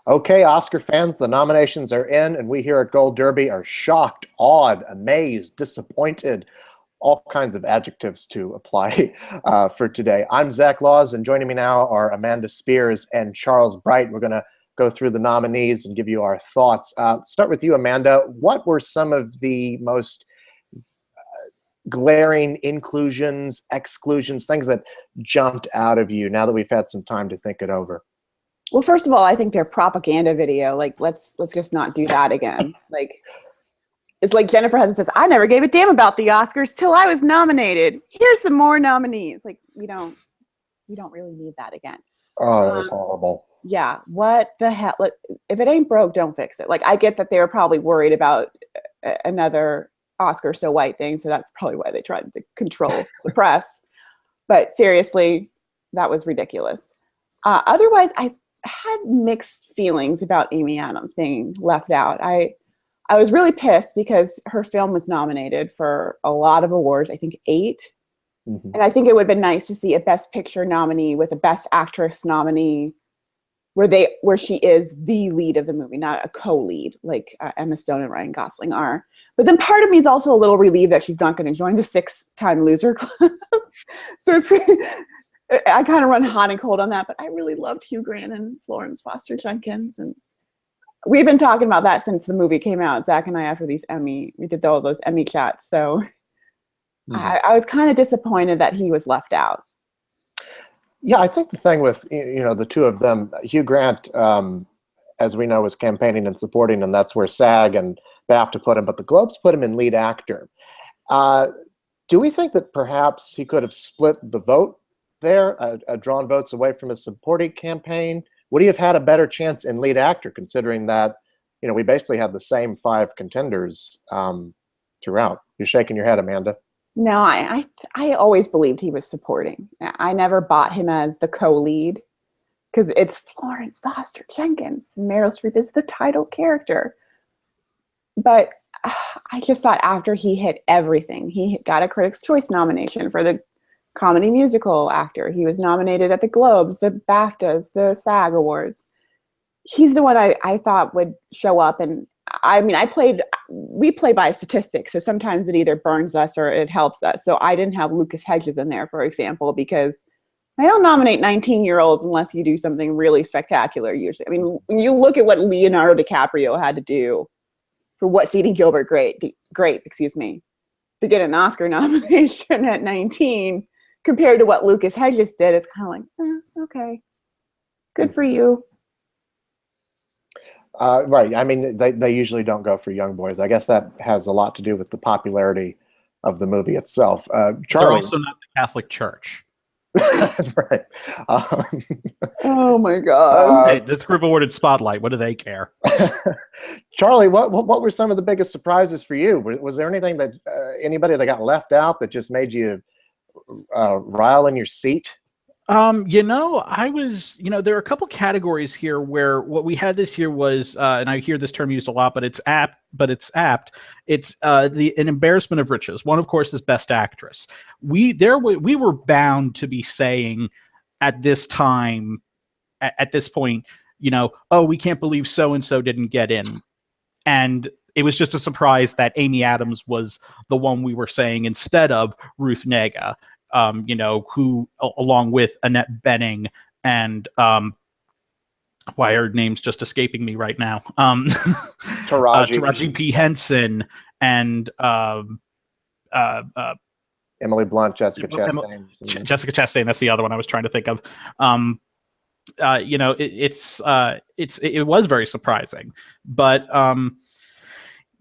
Okay, Oscar fans, the nominations are in, and we here at Gold Derby are shocked, awed, amazed, disappointed, all kinds of adjectives to apply for today. I'm Zach Laws, and joining me now are Amanda Spears and Charles Bright. We're going to go through the nominees and give you our thoughts. Start with you, Amanda. What were some of the most glaring inclusions, exclusions, things that jumped out of you now that we've had some time to think it over? Well, first of all, I think their propaganda video, like, let's just not do that again. Like, it's like Jennifer Hudson says, I never gave a damn about the Oscars till I was nominated. Here's some more nominees. Like, we don't really need that again. Oh, that was horrible. Yeah, what the hell? Like, if it ain't broke, don't fix it. Like, I get that they were probably worried about another Oscar so white thing, so that's probably why they tried to control the press. But seriously, that was ridiculous. Otherwise, I had mixed feelings about Amy Adams being left out. I was really pissed because her film was nominated for a lot of awards, I think 8. Mm-hmm. And I think it would have been nice to see a Best Picture nominee with a Best Actress nominee where she is the lead of the movie, not a co-lead like Emma Stone and Ryan Gosling are. But then part of me is also a little relieved that she's not going to join the 6-time loser club. So it's I kind of run hot and cold on that, but I really loved Hugh Grant and Florence Foster Jenkins, and we've been talking about that since the movie came out. Zach and I, after we did all those Emmy chats, so I was kind of disappointed that he was left out. Yeah, I think the thing with the two of them, Hugh Grant, as we know, was campaigning and supporting, and that's where SAG and BAFTA put him, but the Globes put him in lead actor. Do we think that perhaps he could have split the vote there, drawn votes away from his supporting campaign? Would he have had a better chance in lead actor, considering that we basically had the same 5 contenders throughout? You're shaking your head, Amanda. No, I always believed he was supporting. I never bought him as the co-lead because it's Florence Foster Jenkins. Meryl Streep is the title character. But I just thought after he hit everything, he got a Critics' Choice nomination for the Comedy Musical Actor. He was nominated at the Globes, the BAFTAs, the SAG Awards. He's the one I thought would show up. And I mean, we play by statistics, so sometimes it either burns us or it helps us. So I didn't have Lucas Hedges in there, for example, because I don't nominate 19-year-olds unless you do something really spectacular usually. I mean, when you look at what Leonardo DiCaprio had to do for What's Eating Gilbert Grape, to get an Oscar nomination at 19, compared to what Lucas Hedges did, it's kind of like, okay, good for you. Right. I mean, they usually don't go for young boys. I guess that has a lot to do with the popularity of the movie itself. Charlie, they're also not the Catholic Church. Right. Oh my God. Hey, this group awarded Spotlight. What do they care? Charlie, what were some of the biggest surprises for you? Was there anything that anybody that got left out that just made you rile in your seat? I was, there are a couple categories here where what we had this year was, and I hear this term used a lot, but it's apt. It's an embarrassment of riches. One, of course, is Best Actress. We were bound to be saying at this time, at this point, oh, we can't believe so and so didn't get in, and it was just a surprise that Amy Adams was the one we were saying instead of Ruth Negga. Who, along with Annette Bening and why are names just escaping me right now? Taraji P. Henson and Emily Blunt, Jessica Chastain. Jessica Chastain, that's the other one I was trying to think of. It was very surprising, but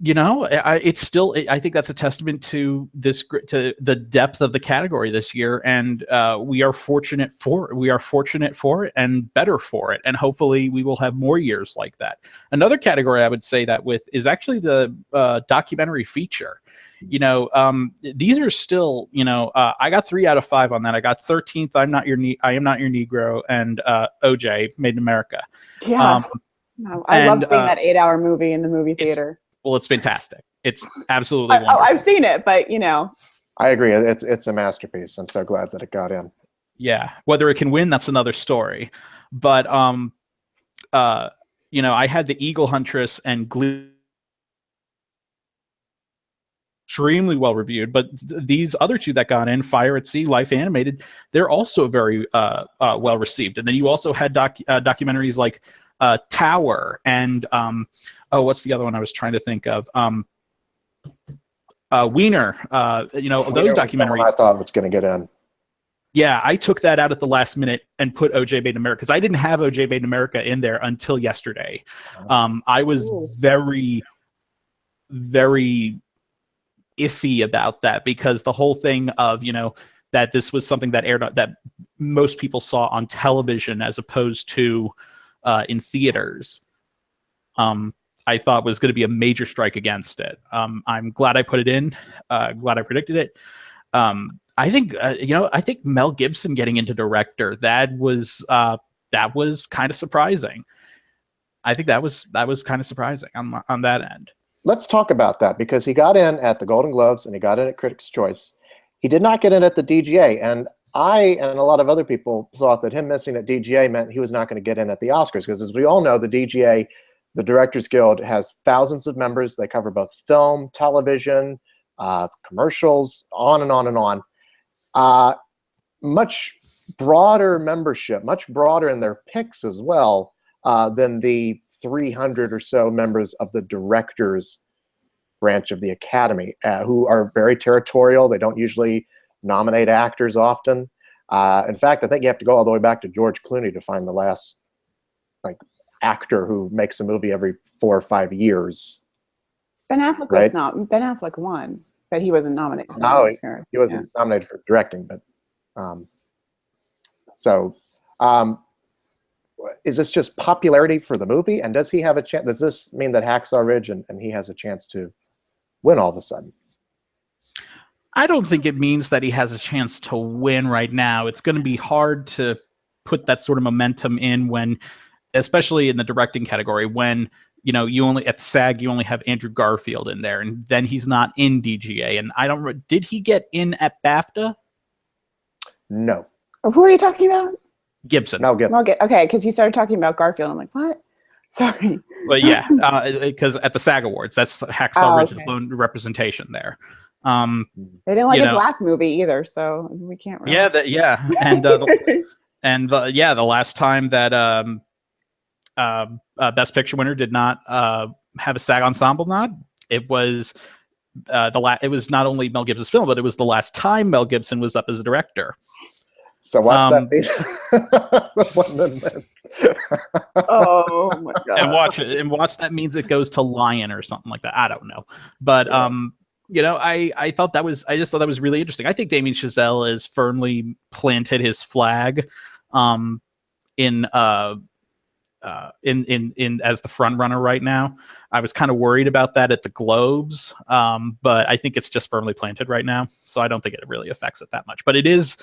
it's still. I think that's a testament to the depth of the category this year, and we are fortunate for it, and better for it, and hopefully we will have more years like that. Another category I would say that with is actually the documentary feature. These are still. I got 3 out of 5 on that. I got 13th. I am not your Negro, and OJ, Made in America. Yeah, I love seeing that 8-hour movie in the movie theater. Well, it's fantastic. It's absolutely wonderful. I've seen it, but I agree. It's a masterpiece. I'm so glad that it got in. Yeah, whether it can win, that's another story. But I had The Eagle Huntress and Glee extremely well reviewed, but these other two that got in, Fire at Sea, Life Animated, they're also very well received. And then you also had documentaries like Tower and what's the other one I was trying to think of? Wiener. Those documentaries. I thought was going to get in. Yeah, I took that out at the last minute and put OJ Made in America because I didn't have OJ Made in America in there until yesterday. I was very, very iffy about that because the whole thing of, that this was something that aired, that most people saw on television as opposed to in theaters, I thought was going to be a major strike against it. I'm glad I put it in, glad I predicted it. I think Mel Gibson getting into director, that was kind of surprising. I think that was kind of surprising on that end. Let's talk about that because he got in at the Golden Globes and he got in at Critics' Choice. He did not get in at the DGA, and I and a lot of other people thought that him missing at DGA meant he was not going to get in at the Oscars because, as we all know, the DGA, the Directors Guild, has thousands of members. They cover both film, television, commercials, on and on and on. Much broader membership, much broader in their picks as well than the 300 or so members of the directors branch of the Academy, who are very territorial. They don't usually nominate actors often. In fact, I think you have to go all the way back to George Clooney to find the last actor who makes a movie every 4 or 5 years. Ben Affleck was not. Ben Affleck won, but he wasn't nominated for No, Oscar. he wasn't nominated for directing, but is this just popularity for the movie? And does he have a chance? Does this mean that Hacksaw Ridge and he has a chance to win all of a sudden? I don't think it means that he has a chance to win right now. It's going to be hard to put that sort of momentum in when, especially in the directing category, when you only at SAG you only have Andrew Garfield in there, and then he's not in DGA. And did he get in at BAFTA? No. Who are you talking about? Gibson. Okay, because you started talking about Garfield. I'm like, what? Sorry. But yeah, because at the SAG Awards, that's Hacksaw Ridge's lone representation there. They didn't like his last movie either, so we can't. Really... Yeah, and the last time that Best Picture winner did not have a SAG Ensemble nod, it was it was not only Mel Gibson's film, but it was the last time Mel Gibson was up as a director. So watch that be the one that oh my god! And watch that means it goes to Lion or something like that. I don't know, but I thought that was I just thought that was really interesting. I think Damien Chazelle has firmly planted his flag in as the front runner right now. I was kind of worried about that at the Globes, but I think it's just firmly planted right now, so I don't think it really affects it that much. But it's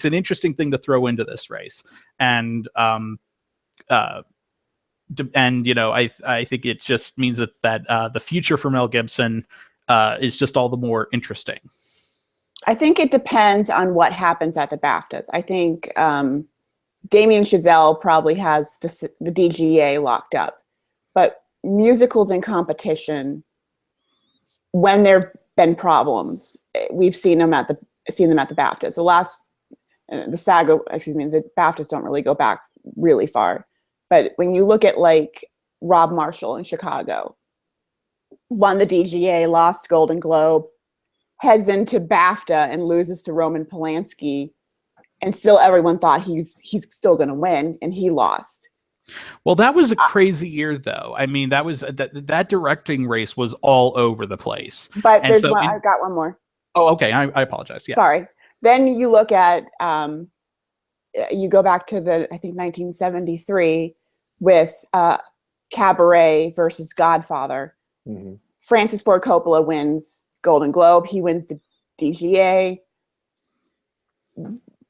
an interesting thing to throw into this race, and I think it just means that the future for Mel Gibson is just all the more interesting. I think it depends on what happens at the BAFTAs. I think Damien Chazelle probably has the DGA locked up, but musicals in competition, when there've been problems, we've seen them at the BAFTAs. The BAFTAs don't really go back really far, but when you look at like Rob Marshall in Chicago, won the DGA, lost Golden Globe, heads into BAFTA and loses to Roman Polanski. And still everyone thought he's still going to win, and he lost. Well, that was a crazy year, though. I mean, that was that directing race was all over the place. But I've got one more. Oh, okay. I apologize. Yeah. Sorry. Then you look at, you go back to I think 1973 with Cabaret versus Godfather. Mm-hmm. Francis Ford Coppola wins Golden Globe. He wins the DGA.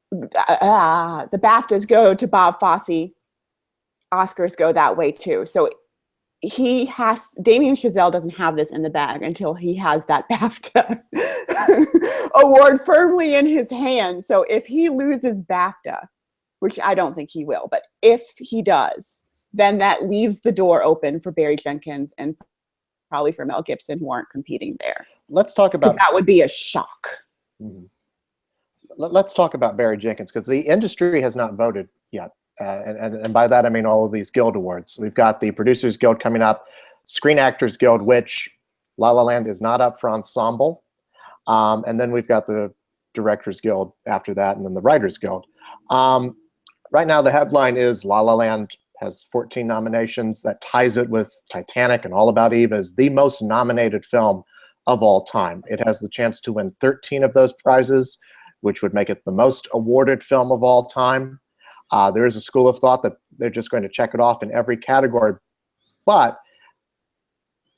The BAFTAs go to Bob Fosse. Oscars go that way too. So Damien Chazelle doesn't have this in the bag until he has that BAFTA award firmly in his hand. So if he loses BAFTA, which I don't think he will, but if he does, then that leaves the door open for Barry Jenkins and probably for Mel Gibson, who aren't competing there. Let's talk about that. Would be a shock. Let's talk about Barry Jenkins, because the industry has not voted yet. And by that, I mean all of these Guild Awards. We've got the Producers Guild coming up, Screen Actors Guild, which La La Land is not up for ensemble. And then we've got the Directors Guild after that, and then the Writers Guild. Right now, the headline is La La Land has 14 nominations. That ties it with Titanic and All About Eve as the most nominated film of all time. It has the chance to win 13 of those prizes, which would make it the most awarded film of all time. There is a school of thought that they're just going to check it off in every category. But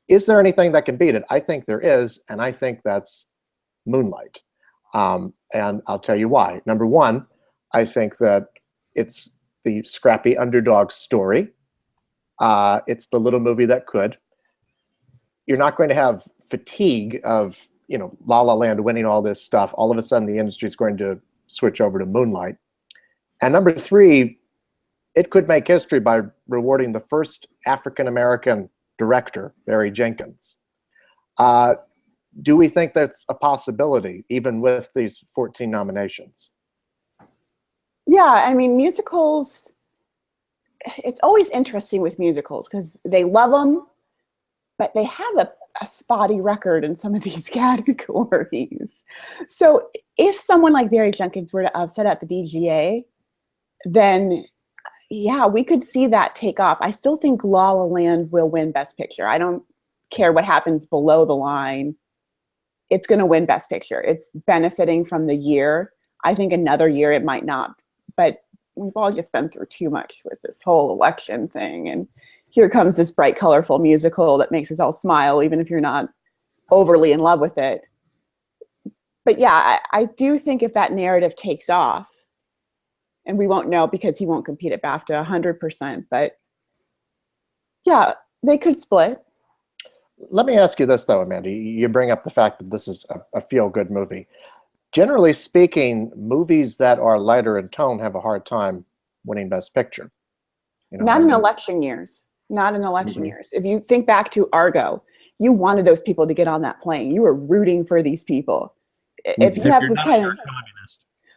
is there anything that can beat it? I think there is, and I think that's Moonlight. And I'll tell you why. Number one, I think that it's the scrappy underdog story. It's the little movie that could. You're not going to have fatigue of, La La Land winning all this stuff. All of a sudden, the industry is going to switch over to Moonlight. And number three, it could make history by rewarding the first African-American director, Barry Jenkins. Do we think that's a possibility, even with these 14 nominations? Yeah, I mean, musicals, it's always interesting with musicals because they love them, but they have a spotty record in some of these categories. So if someone like Barry Jenkins were to upset at the DGA, then yeah, we could see that take off. I still think La La Land will win Best Picture. I don't care what happens below the line. It's going to win Best Picture. It's benefiting from the year. I think another year it might not, but we've all just been through too much with this whole election thing. And here comes this bright, colorful musical that makes us all smile, even if you're not overly in love with it. But yeah, I do think if that narrative takes off, and we won't know because he won't compete at BAFTA 100%, but yeah, they could split. Let me ask you this, though, Amanda. You bring up the fact that this is a feel-good movie. Generally speaking, movies that are lighter in tone have a hard time winning Best Picture. Not in election years. Not in election years. If you think back to Argo, you wanted those people to get on that plane. You were rooting for these people. If you have this kind of...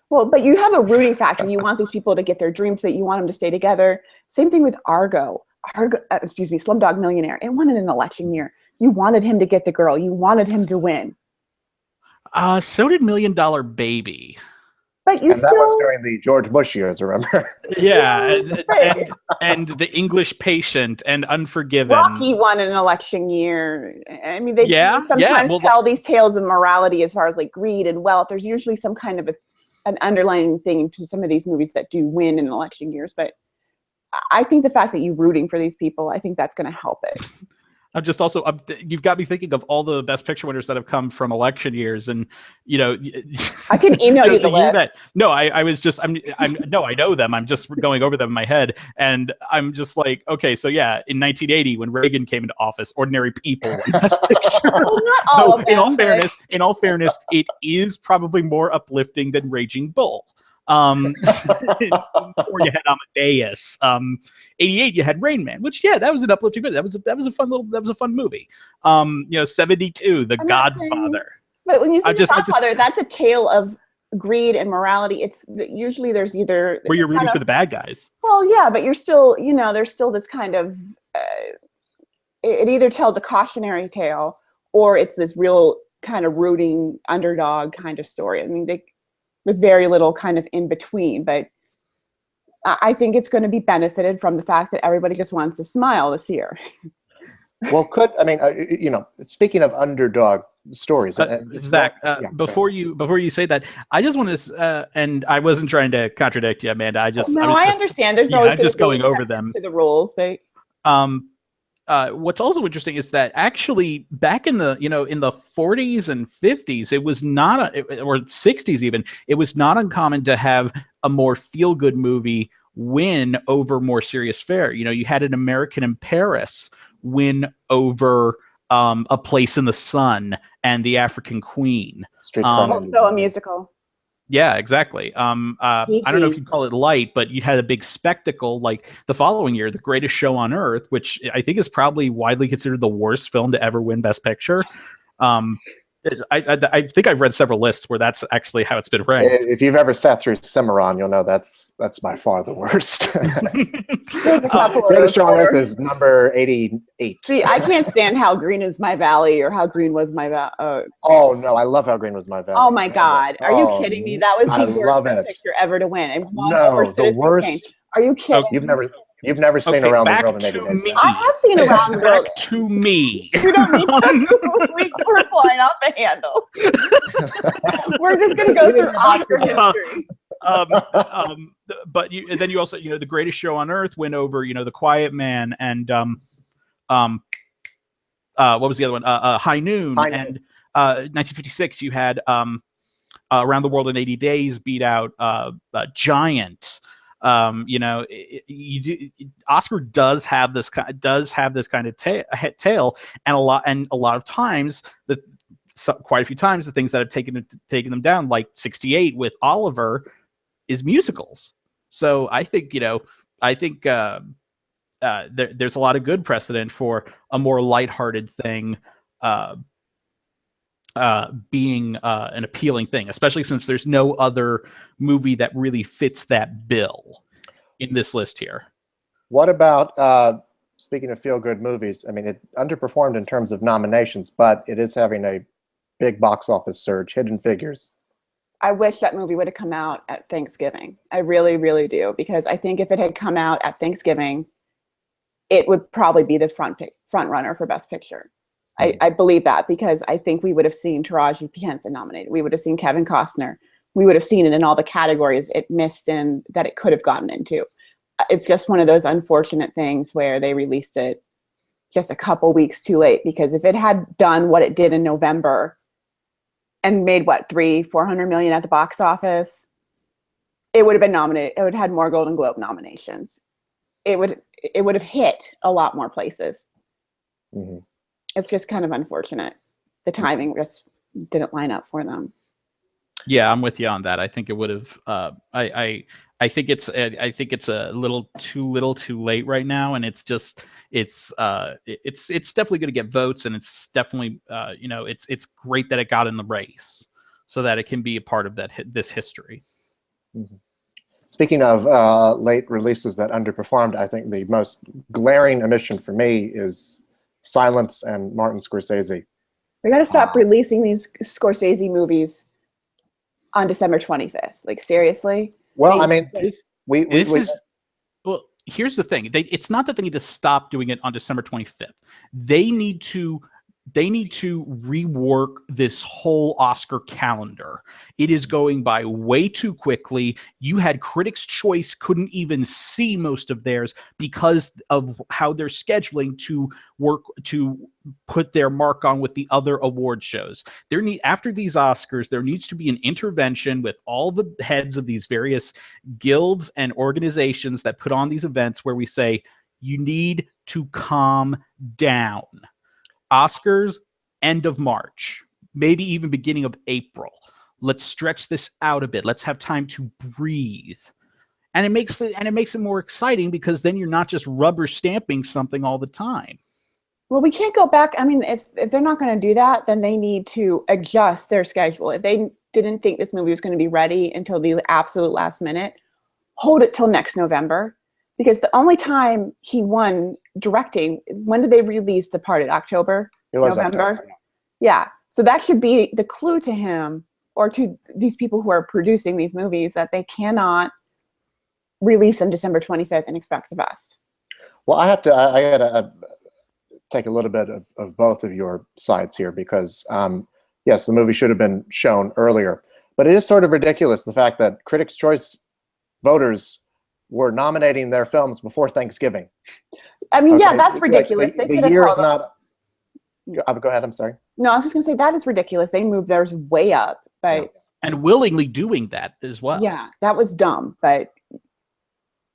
Well, but you have a rooting factor. You want these people to get their dreams, but you want them to stay together. Same thing with Argo. Slumdog Millionaire. It won in an election year. You wanted him to get the girl. You wanted him to win. So did $1 Million Baby. But that was during the George Bush years, remember? Yeah, and The English Patient and Unforgiven. Rocky won in an election year. I mean, they sometimes tell these tales of morality as far as like greed and wealth. There's usually some kind of an underlying thing to some of these movies that do win in election years. But I think the fact that you're rooting for these people, I think that's going to help it. I'm just also, you've got me thinking of all the Best Picture winners that have come from election years, and I can email you the list. No, I know them. I'm just going over them in my head, and I'm just like, okay, so yeah, in 1980 when Reagan came into office, Ordinary People won Best Picture. Well, not all of them. In all fairness, it is probably more uplifting than Raging Bull. Or you had Amadeus. 88 you had Rain Man, which that was an uplifting movie. That was a fun movie. 72 The Godfather. But when you say The Godfather, that's a tale of greed and morality. It's usually there's either where you're rooting for the bad guys. Well, yeah, but you're still there's still this kind of it either tells a cautionary tale or it's this real kind of rooting underdog kind of story. I mean, with very little kind of in between, but I think it's going to be benefited from the fact that everybody just wants to smile this year. Well, speaking of underdog stories, Zach, before you say that, I just want to, and I wasn't trying to contradict you, Amanda. I understand. There's always just going over them to the rules, but what's also interesting is that actually back in the in the 40s and 50s, it was not or 60s even, it was not uncommon to have a more feel-good movie win over more serious fare. You had An American in Paris win over A Place in the Sun and The African Queen. Also a musical. Yeah, exactly. I don't know if you'd call it light, but you had a big spectacle like the following year, The Greatest Show on Earth, which I think is probably widely considered the worst film to ever win Best Picture. I think I've read several lists where that's actually how it's been ranked. If you've ever sat through Cimarron, you'll know that's by far the worst. There's a couple Greatest Show on Earth is number 88. See, I can't stand How Green Is My Valley or How Green Was My Valley. Oh no, I love How Green Was My Valley. Oh my God, are you kidding me? That was the worst Best Picture ever to win. And no, the worst. Are you kidding? You've never seen Around the World in 80 Days. I have seen Around the World. Back to me. You don't need to. We're flying off the handle. We're just going to go through Oscar history. But then you also, The Greatest Show on Earth went over, The Quiet Man and what was the other one? High Noon. And 1956, you had Around the World in 80 Days beat out Giant. Oscar does have this kind of tail, and a lot of times quite a few times the things that have taken them down, like 68 with Oliver, is musicals. So I think there's a lot of good precedent for a more lighthearted thing being an appealing thing, especially since there's no other movie that really fits that bill in this list here. What about, speaking of feel-good movies, I mean, it underperformed in terms of nominations, but it is having a big box office surge, Hidden Figures. I wish that movie would have come out at Thanksgiving. I really, really do, because I think if it had come out at Thanksgiving, it would probably be the front runner for Best Picture. I believe that, because I think we would have seen Taraji P. Henson nominated. We would have seen Kevin Costner. We would have seen it in all the categories it missed in that it could have gotten into. It's just one of those unfortunate things where they released it just a couple weeks too late, because if it had done what it did in November and made $400 million at the box office, it would have been nominated. It would have had more Golden Globe nominations. It would have hit a lot more places. Mm-hmm. It's just kind of unfortunate. The timing just didn't line up for them. Yeah, I'm with you on that. I think it would have. I think it's a little too late right now, and it's definitely going to get votes, and it's definitely it's great that it got in the race so that it can be a part of this history. Mm-hmm. Speaking of late releases that underperformed, I think the most glaring omission for me is Silence and Martin Scorsese. We got to stop releasing these Scorsese movies on December 25th. Like, seriously? Well, I mean, well, here's the thing. It's not that they need to stop doing it on December 25th. They need to rework this whole Oscar calendar. It is going by way too quickly. You had Critics' Choice couldn't even see most of theirs because of how they're scheduling to put their mark on with the other award shows. After these Oscars, there needs to be an intervention with all the heads of these various guilds and organizations that put on these events where we say, you need to calm down. Oscars, end of March, maybe even beginning of April. Let's stretch this out a bit. Let's have time to breathe. And it makes it more exciting, because then you're not just rubber stamping something all the time. Well, we can't go back. I mean, if they're not going to do that, then they need to adjust their schedule. If they didn't think this movie was going to be ready until the absolute last minute, hold it till next November. Because the only time he won directing, when did they release Departed? October? It was November? October. Yeah. So that should be the clue to him, or to these people who are producing these movies, that they cannot release on December 25th and expect the best. Well, I gotta take a little bit of both of your sides here, because yes, the movie should have been shown earlier, but it is sort of ridiculous, the fact that Critics' Choice voters were nominating their films before Thanksgiving. I mean, yeah, that's ridiculous. Like, the year is not. Go ahead. I'm sorry. No, I was just going to say that is ridiculous. They moved theirs way up, but and willingly doing that as well. Yeah, that was dumb, but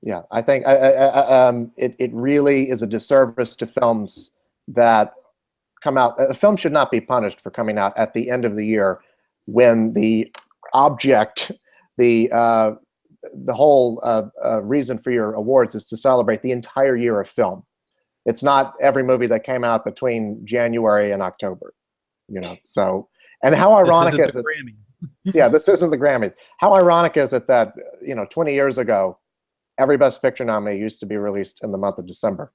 yeah, I think it really is a disservice to films that come out. A film should not be punished for coming out at the end of the year when the object the whole reason for your awards is to celebrate the entire year of film. It's not every movie that came out between January and October, you know. So, and how ironic is it? Yeah, this isn't the Grammys. How ironic is it that, you know, 20 years ago, every Best Picture nominee used to be released in the month of December.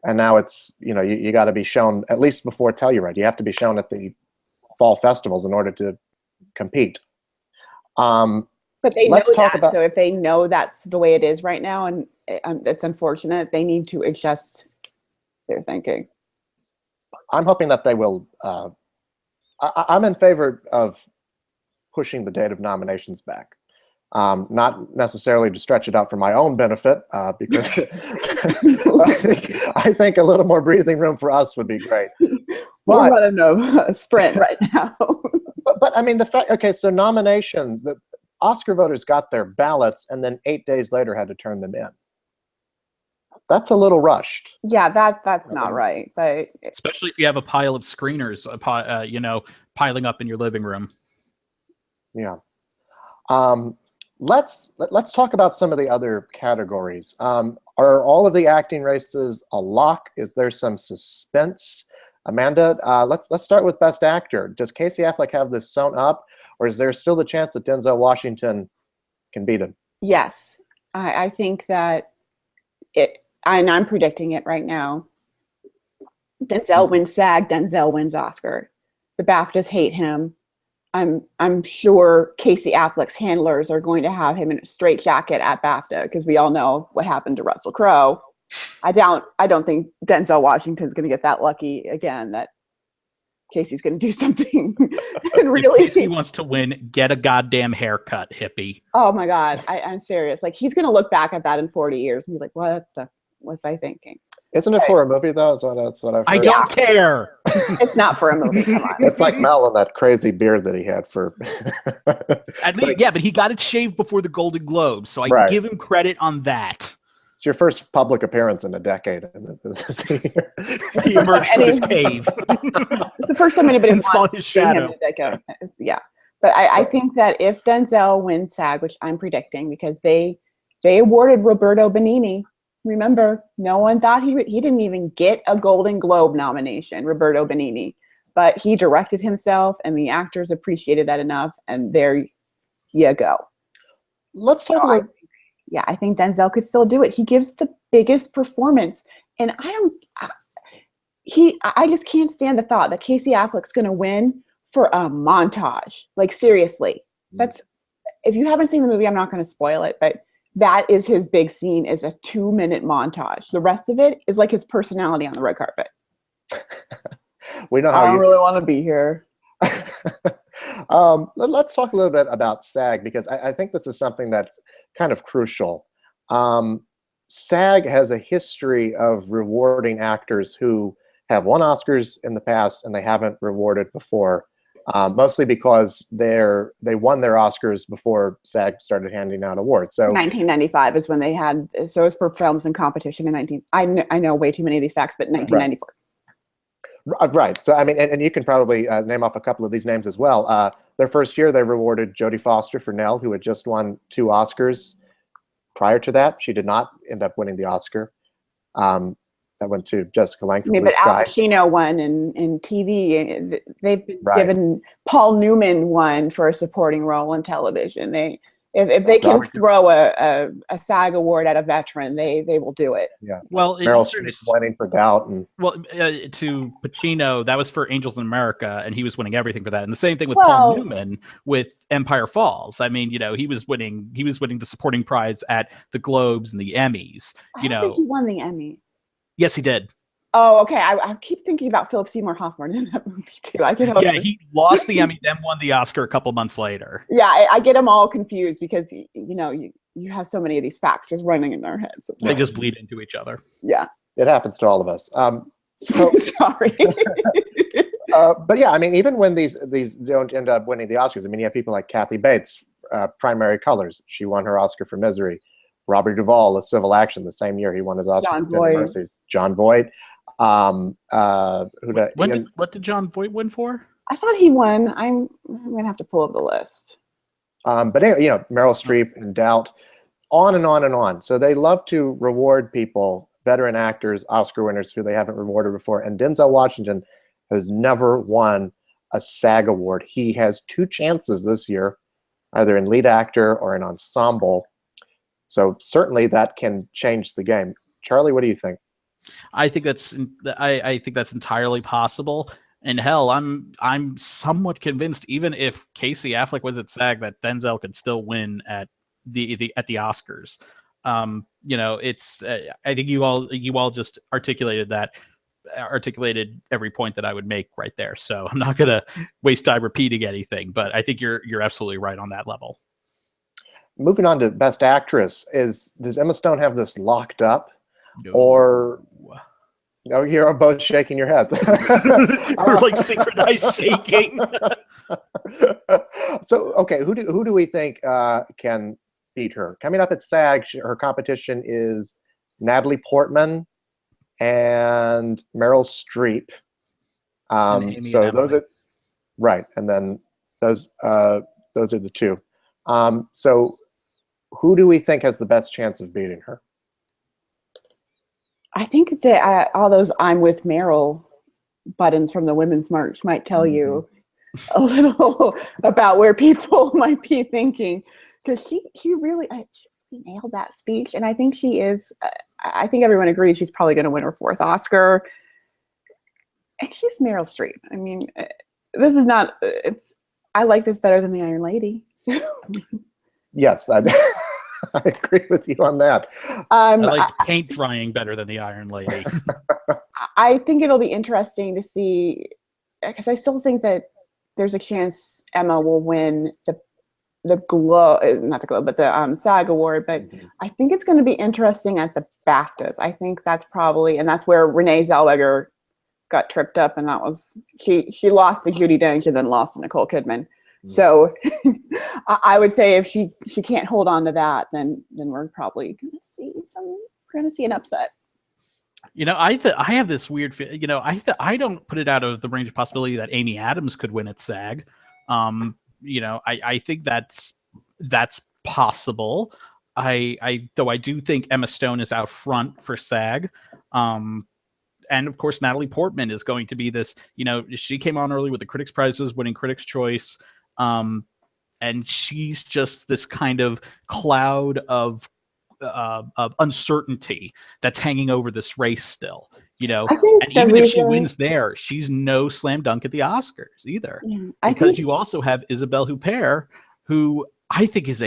And now it's, you know, you got to be shown at least before Telluride. You have to be shown at the fall festivals in order to compete. But they know that. So if they know that's the way it is right now, and it's unfortunate, they need to adjust their thinking. I'm hoping that they will. I'm in favor of pushing the date of nominations back. Not necessarily to stretch it out for my own benefit, because I think a little more breathing room for us would be great. We're running a sprint right now. but I mean, the fact, okay, so nominations, the Oscar voters got their ballots and then 8 days later had to turn them in. That's a little rushed. Yeah, that's not right. But especially if you have a pile of screeners, you know, piling up in your living room. Yeah. Let's talk about some of the other categories. Are all of the acting races a lock? Is there some suspense? Amanda, let's start with Best Actor. Does Casey Affleck have this sewn up, or is there still the chance that Denzel Washington can beat him? Yes, I think that and I'm predicting it right now. Denzel wins SAG, Denzel wins Oscar. The BAFTAs hate him. I'm sure Casey Affleck's handlers are going to have him in a straitjacket at BAFTA, because we all know what happened to Russell Crowe. I don't think Denzel Washington's going to get that lucky again, that Casey's going to do something and really. If Casey wants to win, get a goddamn haircut, hippie. Oh my God, I'm serious. Like, he's going to look back at that in 40 years and be like, what was I thinking? Isn't it for a movie though? That's what I've heard. I don't care. It's not for a movie. Come on. It's like Mel and that crazy beard that he had for. Yeah, but he got it shaved before the Golden Globes, so I give him credit on that. It's your first public appearance in a decade. He emerged from his cave. It's the first time anybody saw his shadow. Yeah, but I think that if Denzel wins SAG, which I'm predicting, because they awarded Roberto Benigni. Remember, no one thought he didn't even get a Golden Globe nomination, Roberto Benigni, but he directed himself, and the actors appreciated that enough, and there you go. Let's talk about. I think Denzel could still do it. He gives the biggest performance, and I just can't stand the thought that Casey Affleck's going to win for a montage. Like, seriously, if you haven't seen the movie, I'm not going to spoil it, but that is his big scene, is a 2-minute montage. The rest of it is like his personality on the red carpet. We know how I don't really want to be here. Let's talk a little bit about SAG, because I think this is something that's kind of crucial. SAG has a history of rewarding actors who have won Oscars in the past and they haven't rewarded before, mostly because they won their Oscars before SAG started handing out awards. So 1995 is when they had, so it's for films in competition in I know way too many of these facts, but 1994. Right. So, I mean, and you can probably name off a couple of these names as well. Their first year, they rewarded Jodie Foster for Nell, who had just won 2 Oscars. Prior to that, she did not end up winning the Oscar. That went to Jessica Lange for Blue Sky. Al Pacino won in TV. They've been given Paul Newman won for a supporting role in television. If they can throw a SAG award at a veteran, they will do it. Yeah. Well, Meryl Streep winning for Doubt, and to Pacino, that was for Angels in America, and he was winning everything for that. And the same thing with Paul Newman with Empire Falls. I mean, he was winning the supporting prize at the Globes and the Emmys. I don't think he won the Emmy. Yes, he did. Oh, okay. I keep thinking about Philip Seymour Hoffman in that movie too. He lost the Emmy, then won the Oscar a couple months later. Yeah, I get them all confused because you have so many of these facts just running in their heads. They just bleed into each other. Yeah, it happens to all of us. So sorry. But yeah, I mean, even when these don't end up winning the Oscars, I mean, you have people like Kathy Bates, Primary Colors. She won her Oscar for Misery. Robert Duvall, A Civil Action, the same year he won his Oscar for Tender Mercies. John Voight. What did John Voight win for? I thought he won. I'm gonna have to pull up the list. But anyway, Meryl Streep and Doubt, on and on and on. So they love to reward people, veteran actors, Oscar winners who they haven't rewarded before. And Denzel Washington has never won a SAG award. He has 2 chances this year, either in lead actor or in ensemble. So certainly that can change the game. Charlie, what do you think? I think that's entirely possible. And hell, I'm somewhat convinced, even if Casey Affleck was at SAG, that Denzel could still win at the Oscars. It's I think you all just articulated every point that I would make right there. So I'm not gonna waste time repeating anything, but I think you're absolutely right on that level. Moving on to Best Actress, does Emma Stone have this locked up, No. or? No, you're both shaking your heads. We're like synchronized shaking. So, okay, who do we think can beat her? Coming up at SAG, her competition is Natalie Portman and Meryl Streep. So those are right, and then those are the 2. So, who do we think has the best chance of beating her? I think that all those "I'm with Meryl" buttons from the Women's March might tell you a little about where people might be thinking, because she really nailed that speech, and I think she is. I think everyone agrees she's probably going to win her 4th Oscar, and she's Meryl Streep. I mean, this is not. I like this better than the Iron Lady. So. Yes, I agree with you on that. I like paint drying better than the Iron Lady. I think it'll be interesting to see, because I still think that there's a chance Emma will win the Globe, not the Globe, but the SAG award. But I think it's going to be interesting at the BAFTAs. I think that's probably, and that's where Renee Zellweger got tripped up, and that was she lost to Judi Dench and then lost to Nicole Kidman. So I would say if she can't hold on to that, then we're probably going to see an upset. I have this weird, I don't put it out of the range of possibility that Amy Adams could win at SAG. I think that's possible. Though I do think Emma Stone is out front for SAG. And of course, Natalie Portman is going to be this, she came on early with the Critics' Prizes, winning Critics' Choice. And she's just this kind of cloud of uncertainty that's hanging over this race still, I think and even if she wins there, she's no slam dunk at the Oscars either. Because you also have Isabelle Huppert, who I think is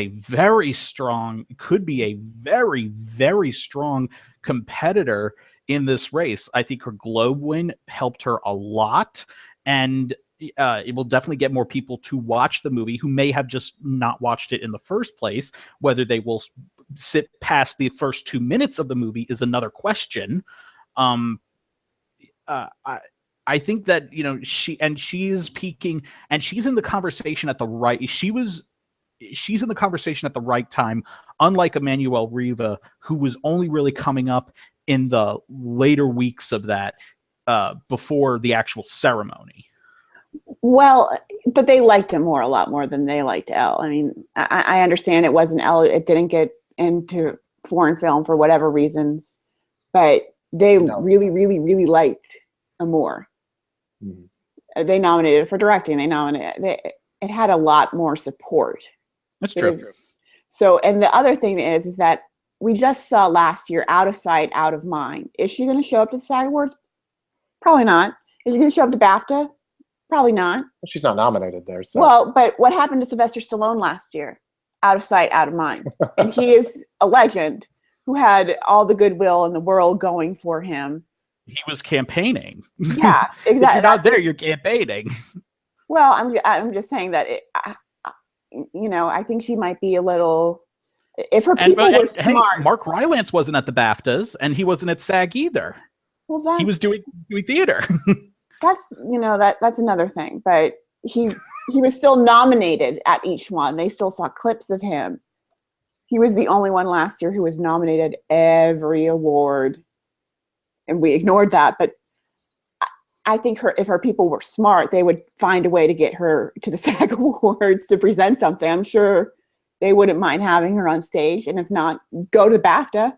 could be a very, very strong competitor in this race. I think her Globe win helped her a lot, and it will definitely get more people to watch the movie who may have just not watched it in the first place. Whether they will sit past the first 2 minutes of the movie is another question. I think that she is peaking, and she's in the conversation at the right. She's in the conversation at the right time, unlike Emmanuel Riva, who was only really coming up in the later weeks of that, before the actual ceremony. Well, but they liked him a lot more than they liked Elle. I mean, I understand it wasn't Elle. It didn't get into foreign film for whatever reasons, but they really, really, really liked Amour. They nominated it for directing. It had a lot more support. That's true. So, and the other thing is that we just saw last year Out of Sight, Out of Mind. Is she going to show up to the SAG Awards? Probably not. Is she going to show up to BAFTA? Probably not. She's not nominated there. So. Well, but what happened to Sylvester Stallone last year? Out of Sight, Out of Mind. And he is a legend who had all the goodwill in the world going for him. He was campaigning. Yeah, exactly. If you're not there, you're campaigning. Well, I'm just saying that I think she might be a little. If her people were smart. Hey, Mark Rylance wasn't at the BAFTAs, and he wasn't at SAG either. Well, he was doing theater. That's that's another thing. But he was still nominated at each one. They still saw clips of him. He was the only one last year who was nominated every award, and we ignored that. But I think if her people were smart, they would find a way to get her to the SAG Awards to present something. I'm sure they wouldn't mind having her on stage, and if not, go to BAFTA.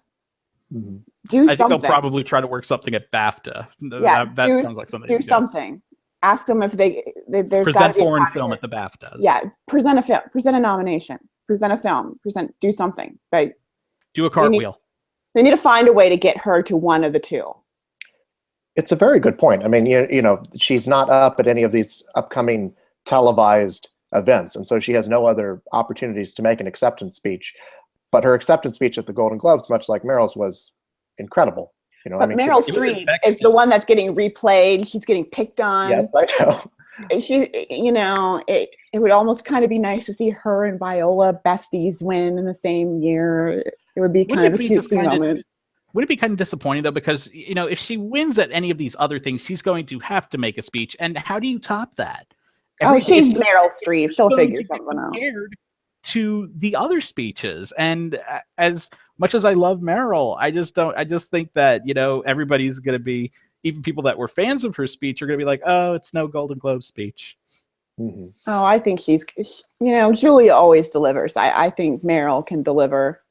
Mm-hmm. Do I think something. they'll probably try to work something at BAFTA. Yeah, that sounds like something. Do something. Ask them if there's present foreign film at the BAFTAs. Yeah, present a film, present a nomination, present a film, do something. Right? Do a cartwheel. They need to find a way to get her to one of the two. It's a very good point. I mean, you know, she's not up at any of these upcoming televised events, and so she has no other opportunities to make an acceptance speech. But her acceptance speech at the Golden Globes, much like Meryl's, was incredible. You know, but Meryl Streep is the one that's getting replayed. She's getting picked on. Yes, I know. You know, it would almost kind of be nice to see her and Viola besties win in the same year. It would be kind of a cutesy moment. Would it be kind of disappointing though? Because, you know, if she wins at any of these other things, she's going to have to make a speech. And how do you top that? She's Meryl Streep. She'll figure something out. To the other speeches, and as much as I love Meryl, I just think that, you know, everybody's going to be, even people that were fans of her speech are going to be like, oh, it's no Golden Globe speech. Mm-hmm. Oh, I think she's, you know, Julia always delivers. I think Meryl can deliver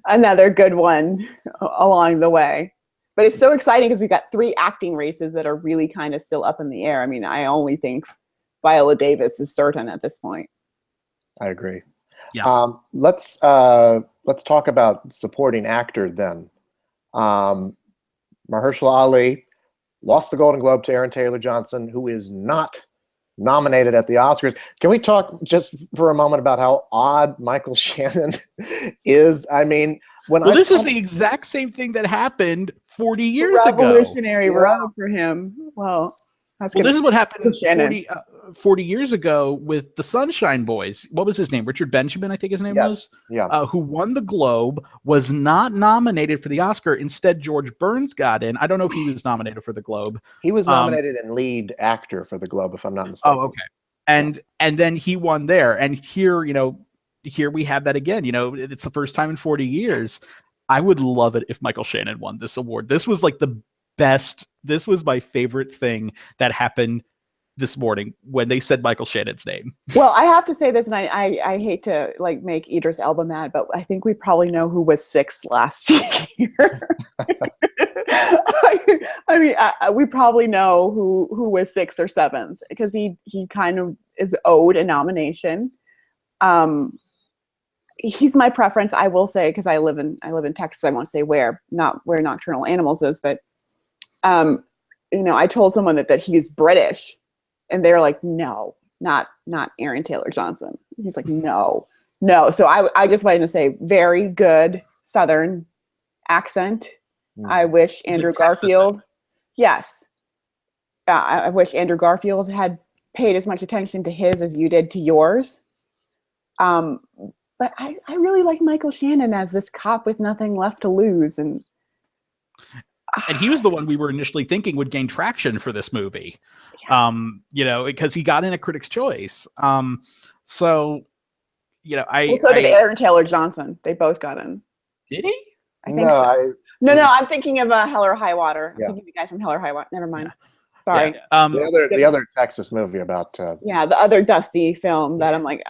another good one along the way. But it's so exciting because we've got 3 acting races that are really kind of still up in the air. I mean, I only think Viola Davis is certain at this point. I agree. Yeah. Let's talk about supporting actor then. Mahershala Ali lost the Golden Globe to Aaron Taylor-Johnson, who is not nominated at the Oscars. Can we talk just for a moment about how odd Michael Shannon is? I mean, this is the exact same thing that happened 40 years ago. Revolutionary road for him. Well, this is what happened 40 years ago with the Sunshine Boys. What was his name? Richard Benjamin, I think his name was. Yeah. Who won the Globe, was not nominated for the Oscar. Instead, George Burns got in. I don't know if he was nominated for the Globe. He was nominated in lead actor for the Globe, if I'm not mistaken. Oh, okay. And then he won there. And here, you know, here we have that again. You know, it's the first time in 40 years. I would love it if Michael Shannon won this award. This was like the best. This was my favorite thing that happened this morning when they said Michael Shannon's name. Well, I have to say this, and I hate to like make Idris Elba mad, but I think we probably know who was 6th last year. I mean, we probably know who was 6th or 7th because he kind of is owed a nomination. He's my preference, I will say, because I live in Texas. I won't say where, not where Nocturnal Animals is, but you know, I told someone that he's British. And they're like, no, not Aaron Taylor-Johnson. He's like, no. So I just wanted to say, very good Southern accent. I wish Andrew Garfield, yes. I wish Andrew Garfield had paid as much attention to his as you did to yours. But I really like Michael Shannon as this cop with nothing left to lose. And he was the one we were initially thinking would gain traction for this movie. You know, because he got in a Critics' Choice. So, you know, so did Aaron Taylor-Johnson. They both got in. Did he? I think so. No, I'm thinking of Hell or High Water. Yeah. I'm thinking of the guy from Hell or High Water. Never mind. Sorry. Yeah. The other Texas movie about. The other Dusty film that I'm like,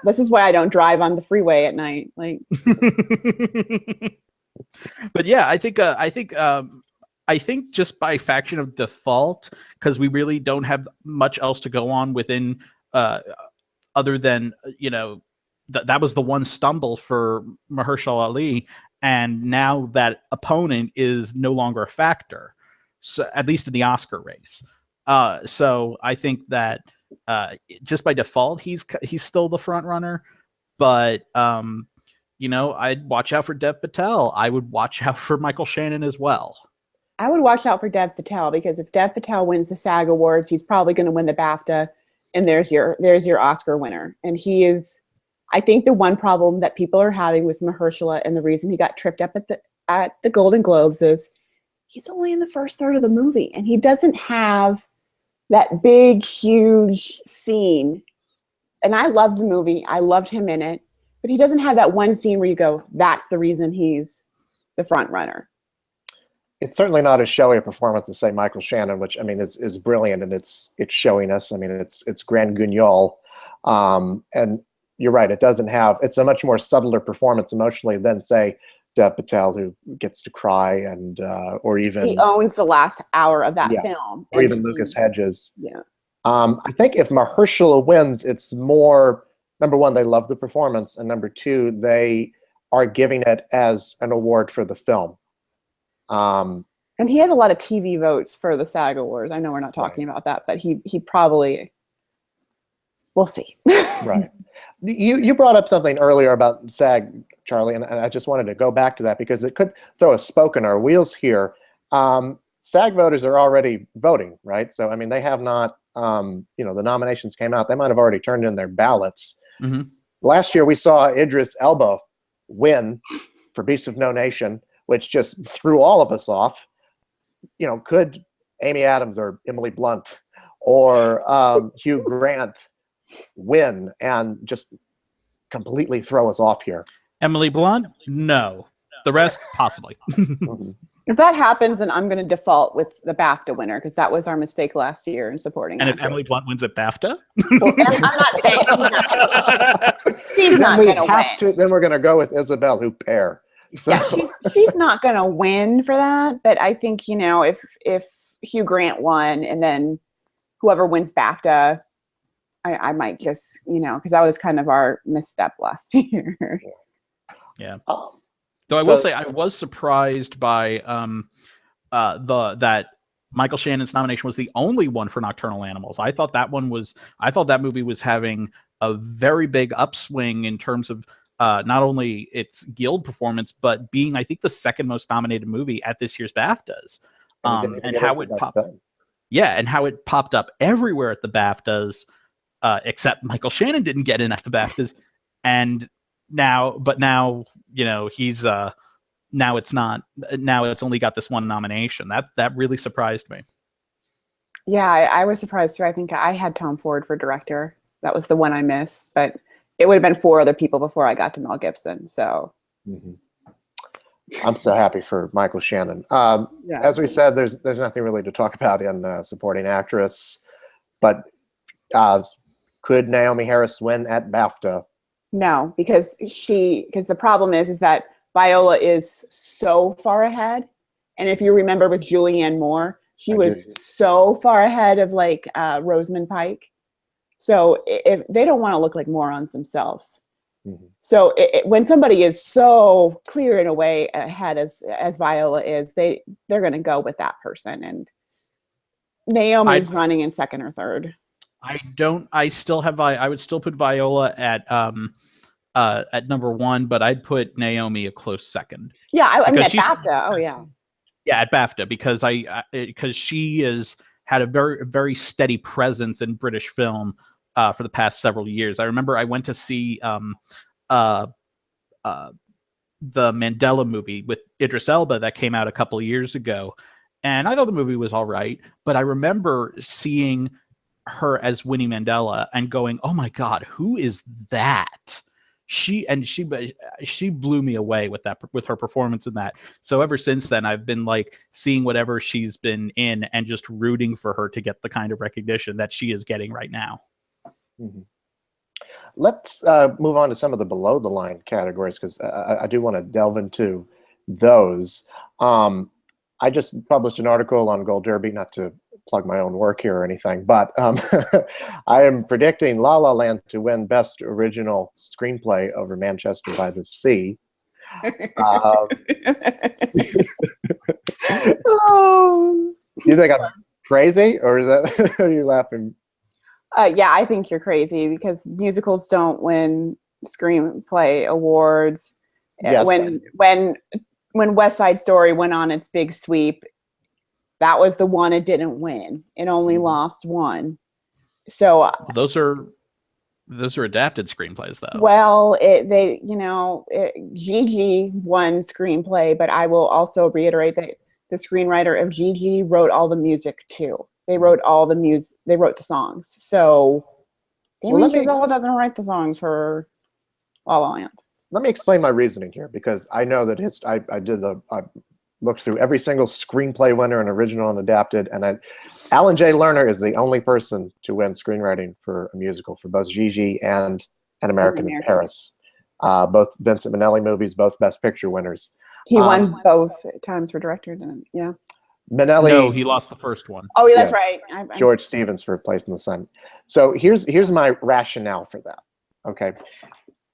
this is why I don't drive on the freeway at night. Like. But yeah, I think just by faction of default, because we really don't have much else to go on within, other than, you know, that was the one stumble for Mahershala Ali, and now that opponent is no longer a factor, so at least in the Oscar race. So I think that just by default he's still the front runner, but you know, I'd watch out for Dev Patel. I would watch out for Michael Shannon as well. I would watch out for Dev Patel, because if Dev Patel wins the SAG Awards, he's probably going to win the BAFTA, and there's your Oscar winner. And he is, I think, the one problem that people are having with Mahershala, and the reason he got tripped up at the Golden Globes, is he's only in the first third of the movie, and he doesn't have that big, huge scene. And I love the movie. I loved him in it, but he doesn't have that one scene where you go, that's the reason he's the front runner. it's certainly not as showy a performance as say Michael Shannon, which I mean is brilliant, and it's showiness. I mean it's grand guignol, and you're right. It doesn't have. It's a much more subtler performance emotionally than say Dev Patel, who gets to cry, and or even he owns the last hour of that Yeah. film, or and even Lucas Hedges. Yeah. I think if Mahershala wins, it's more, number one, they love the performance, and number two, they are giving it as an award for the film. And he has a lot of TV votes for the SAG Awards. I know we're not talking about that, but he probably, we'll see. Right. You brought up something earlier about SAG, Charlie, and I just wanted to go back to that because it could throw a spoke in our wheels here. SAG voters are already voting, right? So, I mean, they have not, the nominations came out. They might have already turned in their ballots. Mm-hmm. Last year, we saw Idris Elba win for Beasts of No Nation, which just threw all of us off. Could Amy Adams or Emily Blunt or Hugh Grant win and just completely throw us off here? Emily Blunt? No. The rest, possibly. If that happens, then I'm going to default with the BAFTA winner because that was our mistake last year in supporting. And if Emily Blunt wins at BAFTA? Well, I'm not saying she's not going to win. Then we're going to go with Isabelle Huppert. So. Yeah, she's not going to win for that. But I think, if Hugh Grant won and then whoever wins BAFTA, I might just, because that was kind of our misstep last year. Yeah. Though I will say I was surprised by that Michael Shannon's nomination was the only one for Nocturnal Animals. I thought that movie was having a very big upswing in terms of not only its Guild performance, but being, I think, the second most nominated movie at this year's BAFTAs. And how it popped, and how it popped up everywhere at the BAFTAs, except Michael Shannon didn't get in at the BAFTAs, and now he's now it's only got this one nomination. That really surprised me. Yeah, I was surprised too. I think I had Tom Ford for director. That was the one I missed, but it would have been 4 other people before I got to Mel Gibson. So I'm so happy for Michael Shannon. As we said, there's nothing really to talk about in supporting actress, but could Naomi Harris win at BAFTA? No, because the problem is that Viola is so far ahead. And if you remember with Julianne Moore, she was so far ahead of Rosamund Pike. So if they don't want to look like morons themselves. So when somebody is so clear in a way ahead as Viola is, they're going to go with that person. And Naomi's running in second or third. I would still put Viola at number 1, but I'd put Naomi a close second. Yeah, I mean at BAFTA. Oh yeah. Yeah, at BAFTA because she has had a very, very steady presence in British film for the past several years. I remember I went to see the Mandela movie with Idris Elba that came out a couple of years ago, and I thought the movie was all right. But I remember seeing her as Winnie Mandela and going, "Oh my God, who is that?" She blew me away with her performance in that. So ever since then, I've been seeing whatever she's been in and just rooting for her to get the kind of recognition that she is getting right now. Let's move on to some of the below the line categories because I do want to delve into those. I just published an article on Gold Derby, not to plug my own work here or anything, but I am predicting La La Land to win Best Original Screenplay over Manchester by the Sea. You think I'm crazy, or is that are you laughing? Yeah, I think you're crazy because musicals don't win screenplay awards. Yes. When West Side Story went on its big sweep, that was the one it didn't win. It only lost 1. So those are adapted screenplays, though. Well, Gigi won screenplay, but I will also reiterate that the screenwriter of Gigi wrote all the music too. They wrote all the music. They wrote the songs. So Damien Chazelle doesn't write the songs for La La Land. Let me explain my reasoning here because I know that I looked through every single screenplay winner and original and adapted, and Alan J. Lerner is the only person to win screenwriting for a musical for both Gigi and An American in Paris. Both Vincent Minnelli movies, both Best Picture winners. He won both times for director, didn't he? Yeah. Minnelli. No, he lost the first one. Oh, yeah, that's right. George Stevens for Place in the Sun. So here's my rationale for that. Okay.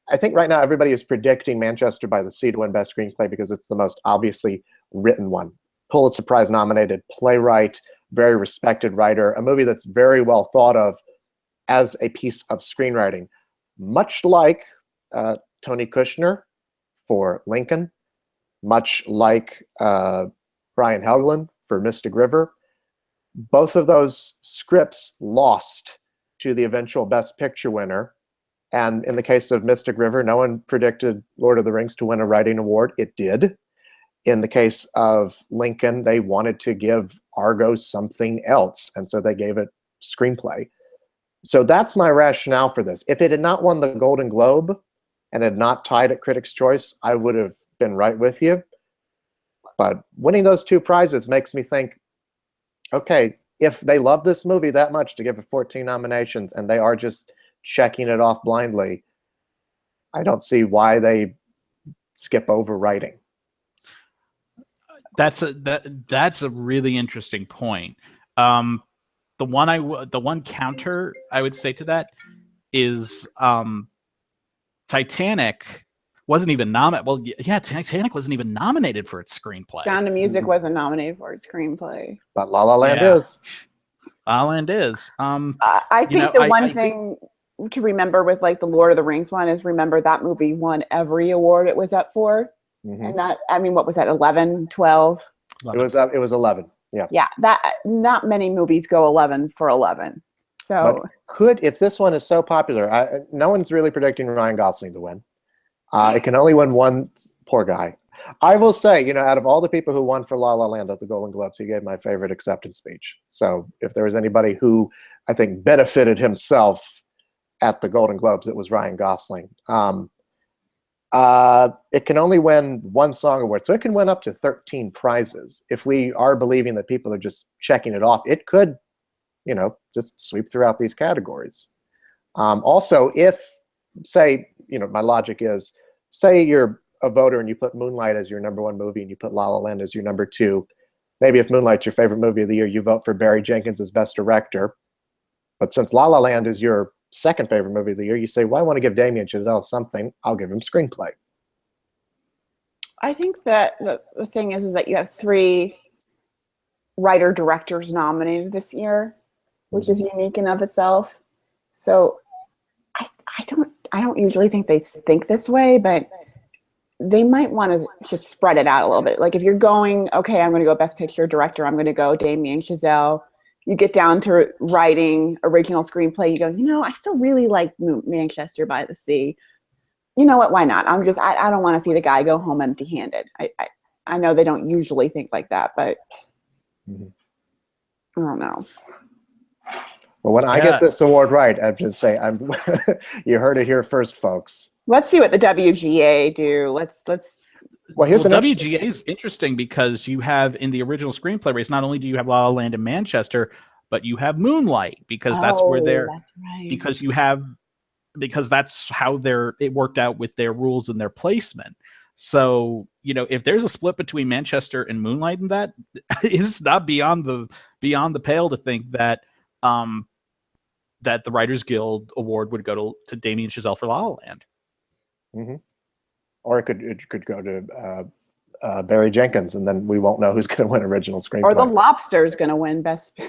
I think right now everybody is predicting Manchester by the Sea to win Best Screenplay because it's the most obviously written one. Pulitzer Prize nominated playwright, very respected writer, a movie that's very well thought of as a piece of screenwriting, much like Tony Kushner for Lincoln, much like Brian Helgeland for Mystic River. Both of those scripts lost to the eventual Best Picture winner. And in the case of Mystic River, no one predicted Lord of the Rings to win a writing award. It did. In the case of Lincoln, they wanted to give Argo something else, and so they gave it screenplay. So that's my rationale for this. If it had not won the Golden Globe and had not tied at Critics' Choice, I would have been right with you. But winning those two prizes makes me think, okay, if they love this movie that much to give it 14 nominations and they are just checking it off blindly, I don't see why they skip over writing. That's a really interesting point. The one counter I would say to that is Titanic wasn't even nominated. Well, yeah, Titanic wasn't even nominated for its screenplay. Sound of Music wasn't nominated for its screenplay. But La La Land is. La La Land is. I think the one thing to remember with like the Lord of the Rings one is remember that movie won every award it was up for. Mm-hmm. And that, I mean, what was that, 11, 12? 11. It was 11. Yeah. Yeah, that not many movies go 11 for 11. So if this one is so popular, no one's really predicting Ryan Gosling to win. It can only win one, poor guy. I will say, out of all the people who won for La La Land at the Golden Globes, he gave my favorite acceptance speech. So if there was anybody who I think benefited himself at the Golden Globes, it was Ryan Gosling. It can only win one song award, so it can win up to 13 prizes. If we are believing that people are just checking it off, it could, just sweep throughout these categories. Also, if, say, my logic is, say you're a voter and you put Moonlight as your number one movie and you put La La Land as your number two. Maybe if Moonlight's your favorite movie of the year, you vote for Barry Jenkins as best director. But since La La Land is your second favorite movie of the year, you say, well, I want to give Damien Chazelle something. I'll give him screenplay. I think that the thing is that you have 3 writer-directors nominated this year, which is unique in of itself. So I don't usually think they think this way, but they might want to just spread it out a little bit. Like if you're going, okay, I'm going to go Best Picture Director, I'm going to go Damien Chazelle. You get down to writing original screenplay, you go, I still really like Manchester by the Sea. You know what? Why not? I don't want to see the guy go home empty-handed. I know they don't usually think like that, but I don't know. Well, when I get this award right, I just say, you heard it here first, folks. Let's see what the WGA do. Well, WGA is interesting because you have in the original screenplay race, not only do you have La La Land and Manchester, but you have Moonlight because that's where they're. That's right. Because that's how it worked out with their rules and their placement. So if there's a split between Manchester and Moonlight, and that is not beyond the pale to think that that the Writers Guild Award would go to Damien Chazelle for La La Land. Mm-hmm. Or it could go to Barry Jenkins, and then we won't know who's going to win original screenplay. Or The Lobster is going to win best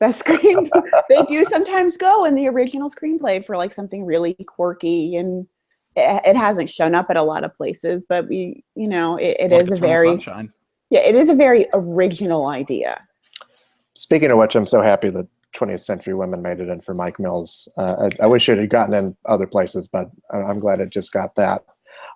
screenplay. They do sometimes go in the original screenplay for like something really quirky, and it hasn't shown up at a lot of places. But it is a very it is a very original idea. Speaking of which, I'm so happy that 20th Century Women made it in for Mike Mills. I wish it had gotten in other places, but I'm glad it just got that.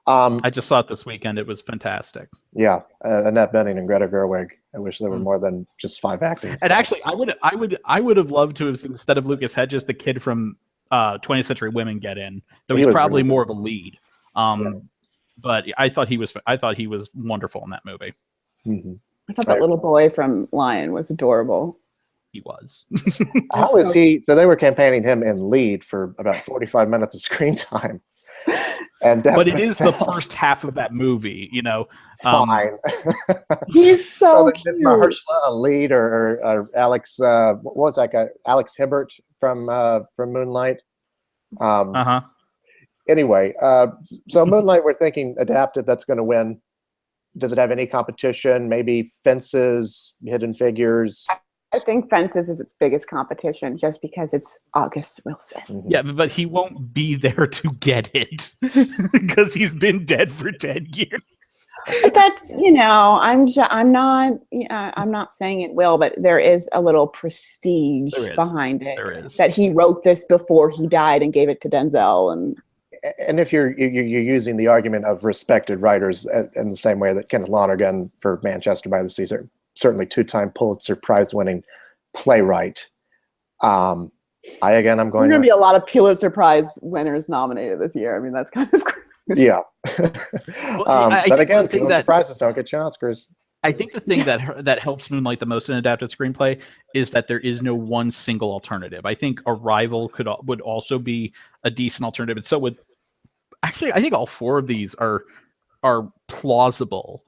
I just saw it this weekend. It was fantastic. Yeah, Annette Bening and Greta Gerwig. I wish there were more than just 5 acting. And actually, I would have loved to have seen, instead of Lucas Hedges, the kid from 20th Century Women get in. Though he's probably really more of a lead. But I thought he was wonderful in that movie. Mm-hmm. I thought that little boy from Lion was adorable. He was. How is he? So they were campaigning him in lead for about 45 minutes of screen time. And but it is the first half of that movie, you know. Fine. He's so cute. Is Mahershala a lead or Alex? What was that guy? Alex Hibbert from Moonlight. Anyway, so Moonlight, we're thinking adapted. That's going to win. Does it have any competition? Maybe Fences, Hidden Figures. I think Fences is its biggest competition just because it's August Wilson. Mm-hmm. Yeah, but he won't be there to get it because he's been dead for 10 years. But that's, you know, I'm not saying it will, but there is a little prestige behind it. That he wrote this before he died and gave it to Denzel. And if you're using the argument of respected writers in the same way that Kenneth Lonergan for Manchester by the Sea, certainly two-time Pulitzer Prize-winning playwright. I'm going to be a lot of Pulitzer Prize winners nominated this year. I mean, that's kind of crazy. Yeah. But again, Pulitzer Prizes don't get you Oscars. I think the thing that helps Moonlight the most in adapted screenplay is that there is no one single alternative. I think Arrival would also be a decent alternative. And so would actually, I think all four of these are plausible.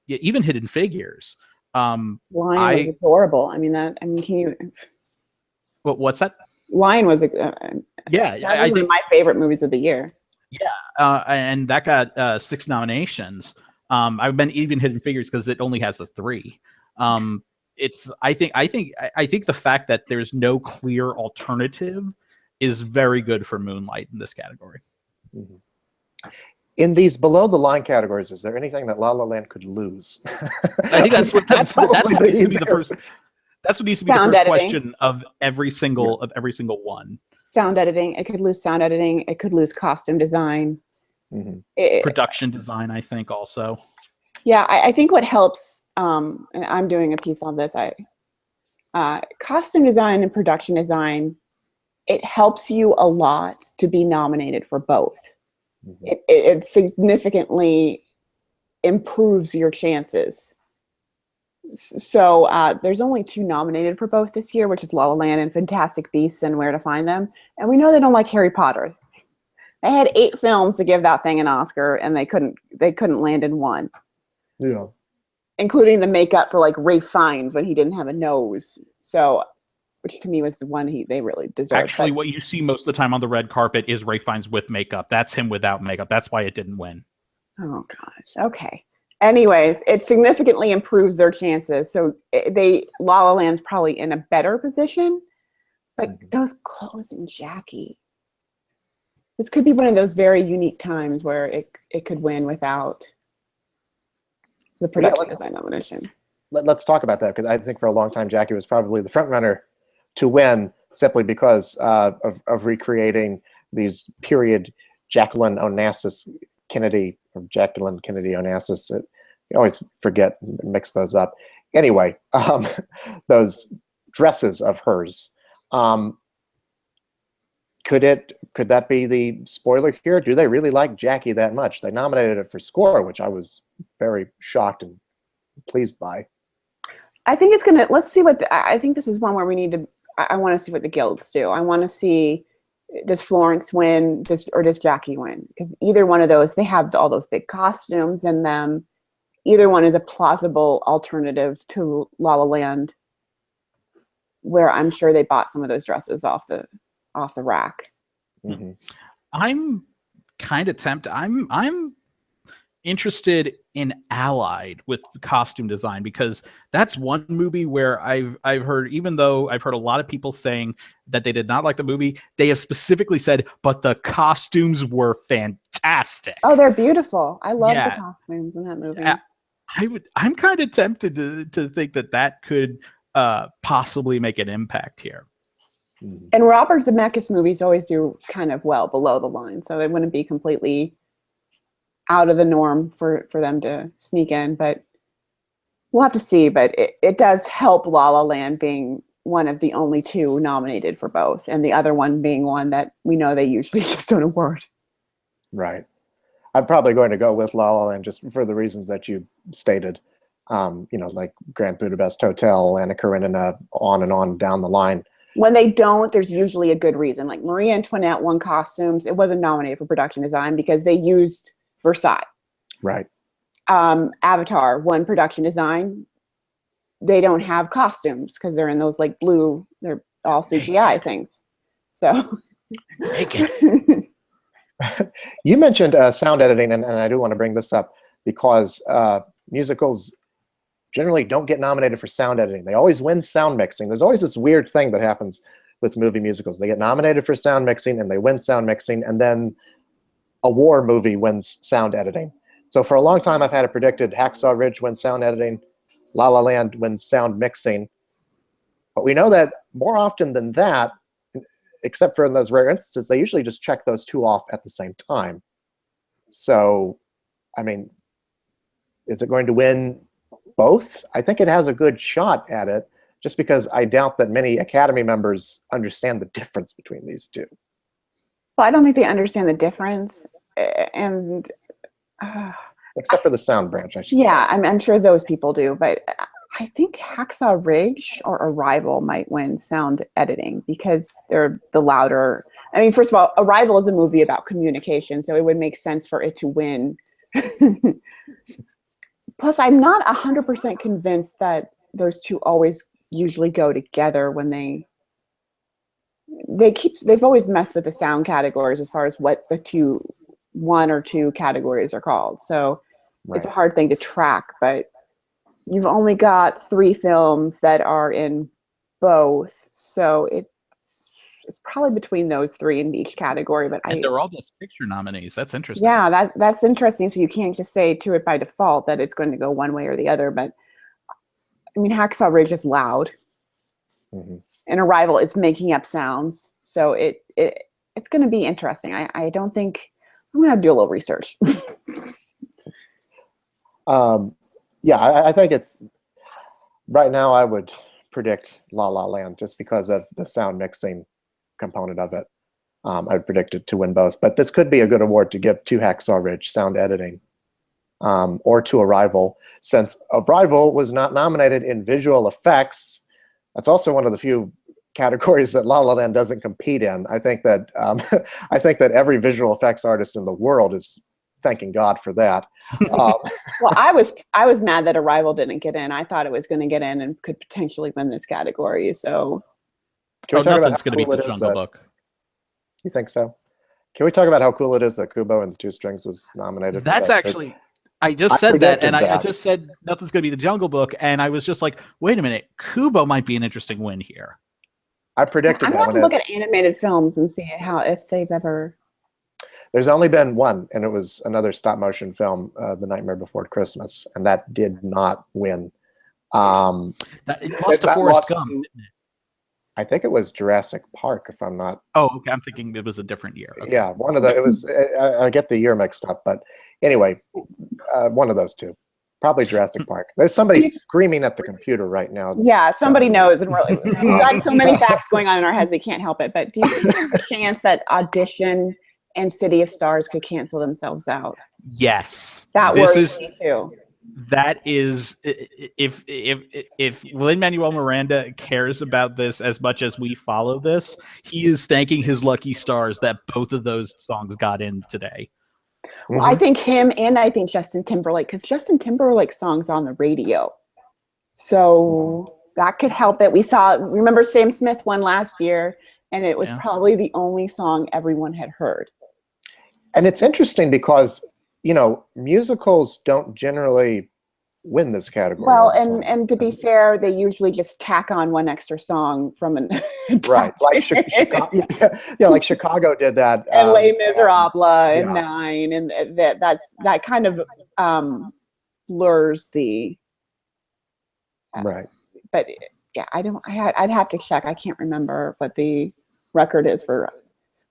Even Hidden Figures. Lion was adorable. Can you? What's that? Lion was I think one of my favorite movies of the year. Yeah, and that got 6 nominations. I've been even Hidden Figures because it only has 3. I think the fact that there's no clear alternative is very good for Moonlight in this category. Mm-hmm. In these below the line categories, is there anything that La La Land could lose? I think that's what needs to be the first. That's what needs to be the first question of every single one. Sound editing. It could lose sound editing. It could lose costume design. Mm-hmm. Production design, I think, also. Yeah, I think what helps. And I'm doing a piece on this. Costume design and production design. It helps you a lot to be nominated for both. Mm-hmm. It significantly improves your chances. So there's only 2 nominated for both this year, which is La La Land and Fantastic Beasts and Where to Find Them. And we know they don't like Harry Potter. They had 8 films to give that thing an Oscar, and they couldn't land in one. Yeah, including the makeup for like Ralph Fiennes when he didn't have a nose. So, which to me was the one they really deserved. Actually, what you see most of the time on the red carpet is Ralph Fiennes with makeup. That's him without makeup. That's why it didn't win. Oh gosh. Okay. Anyways, it significantly improves their chances. So La La Land's probably in a better position, but those clothes and Jackie. This could be one of those very unique times where it could win without the production design nomination. Let's talk about that, because I think for a long time Jackie was probably the front runner to win, simply because of recreating these period Jacqueline Onassis Kennedy or Jacqueline Kennedy Onassis. You always forget, mix those up. Anyway, those dresses of hers. Could that be the spoiler here? Do they really like Jackie that much? They nominated it for score, which I was very shocked and pleased by. I think let's see I think this is one where we need to, I want to see what the guilds do. I want to see, does Florence win, or does Jackie win? Because either one of those, they have all those big costumes in them. Either one is a plausible alternative to La La Land, where I'm sure they bought some of those dresses off the rack. Mm-hmm. I'm kind of tempted. I'm interested in Allied with costume design, because that's one movie where I've heard, even though I've heard a lot of people saying that they did not like the movie, they have specifically said, but the costumes were fantastic. Oh, they're beautiful. I love the costumes in that movie. I'm kind of tempted to think that could possibly make an impact here. And Robert Zemeckis movies always do kind of well below the line, so they wouldn't be completely out of the norm for them to sneak in, but we'll have to see. But it does help La La Land being one of the only 2 nominated for both, and the other one being one that we know they usually just don't award. Right. I'm probably going to go with La La Land just for the reasons that you stated. like Grand Budapest Hotel, Anna Karenina, on and on down the line. When they don't, there's usually a good reason. Like Marie Antoinette won costumes. It wasn't nominated for production design because they used Versailles. Right. Avatar won production design. They don't have costumes because they're in those like blue, they're all CGI things. So. You mentioned sound editing, and I do want to bring this up because musicals generally don't get nominated for sound editing. They always win sound mixing. There's always this weird thing that happens with movie musicals. They get nominated for sound mixing and they win sound mixing, and then a war movie wins sound editing. So for a long time, I've had it predicted Hacksaw Ridge wins sound editing, La La Land wins sound mixing. But we know that more often than that, except for in those rare instances, they usually just check those two off at the same time. So, I mean, is it going to win both? I think it has a good shot at it, just because I doubt that many Academy members understand the difference between these two. Well, I don't think they understand the difference, and except for the sound branch, I should say. Yeah, I'm sure those people do, but I think Hacksaw Ridge or Arrival might win sound editing because they're the louder. I mean, first of all, Arrival is a movie about communication, so it would make sense for it to win. Plus, I'm not 100% convinced that those two always usually go together when they've always messed with the sound categories as far as what the one or two categories are called. So It's a hard thing to track, but you've only got 3 films that are in both. So it's probably between those 3 in each category. But they're all Best Picture nominees. That's interesting. Yeah, that's interesting. So you can't just say to it by default that it's going to go one way or the other. But I mean, Hacksaw Ridge is loud. Mm-hmm. And Arrival is making up sounds. So it's going to be interesting. I don't think I'm going to have to do a little research. Yeah, I think it's right now. I would predict La La Land just because of the sound mixing component of it. I would predict it to win both, but this could be a good award to give to Hacksaw Ridge, sound editing, or to Arrival, since Arrival was not nominated in visual effects. That's also one of the few categories that La La Land doesn't compete in. I think that every visual effects artist in the world is thanking God for that. Well, I was mad that Arrival didn't get in. I thought it was going to get in and could potentially win this category. So, nothing's going to beat the Jungle Book. You think so? Can we talk about how cool it is that Kubo and the Two Strings was nominated? That's actually. I just said that, and I just said nothing's going to be the Jungle Book, and I was just like, wait a minute, Kubo might be an interesting win here. I predicted. I'm going to have to look at animated films and see if they've ever. There's only been one, and it was another stop motion film, The Nightmare Before Christmas, and that did not win. It lost to Forrest Gump, didn't it? I think it was Jurassic Park, if I'm not. Oh, okay. I'm thinking it was a different year. Okay. Yeah, one of the. It was. I get the year mixed up, but anyway, one of those two. Probably Jurassic Park. There's somebody screaming at the computer right now. Yeah, somebody knows, and we've got so many facts going on in our heads we can't help it. But do you think there's a chance that Audition and City of Stars could cancel themselves out? Yes, that worries me too. That is, if Lin-Manuel Miranda cares about this as much as we follow this, he is thanking his lucky stars that both of those songs got in today. Well, I think him and I think Justin Timberlake, because Justin Timberlake songs on the radio, so that could help it. Remember Sam Smith won last year, and it was probably the only song everyone had heard. And it's interesting because musicals don't generally win this category. Well, and to be fair, they usually just tack on one extra song from an right, like Chicago, like Chicago did that, and Les Miserables and Nine, and that kind of blurs the right. But yeah, I'd have to check. I can't remember what the record is for.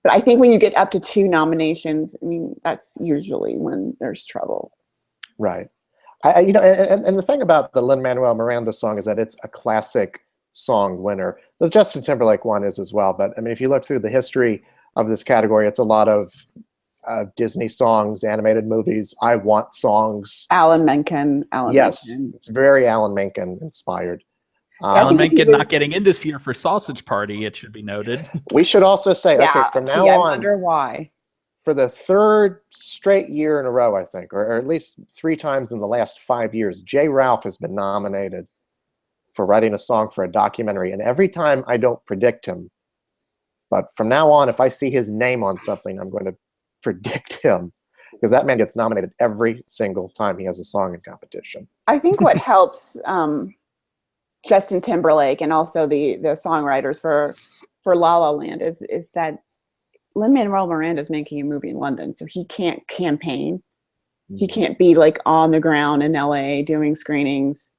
But I think when you get up to 2 nominations, I mean, that's usually when there's trouble. Right. And the thing about the Lin-Manuel Miranda song is that it's a classic song winner. The Justin Timberlake one is as well. But I mean, if you look through the history of this category, it's a lot of Disney songs, animated movies. I want songs. Alan Menken. Yes, it's very Alan Menken inspired. Alan Menken not getting in this year for Sausage Party, it should be noted. We should also say, yeah, okay, from now I on, wonder why. for the third straight year in a row, I think, or at least 3 times in the last 5 years, J. Ralph has been nominated for writing a song for a documentary. And every time I don't predict him, but from now on, if I see his name on something, I'm going to predict him, because that man gets nominated every single time he has a song in competition. I think what helps Justin Timberlake and also the songwriters for La La Land is that Lin-Manuel Miranda's making a movie in London, so he can't campaign. He can't be like on the ground in LA doing screenings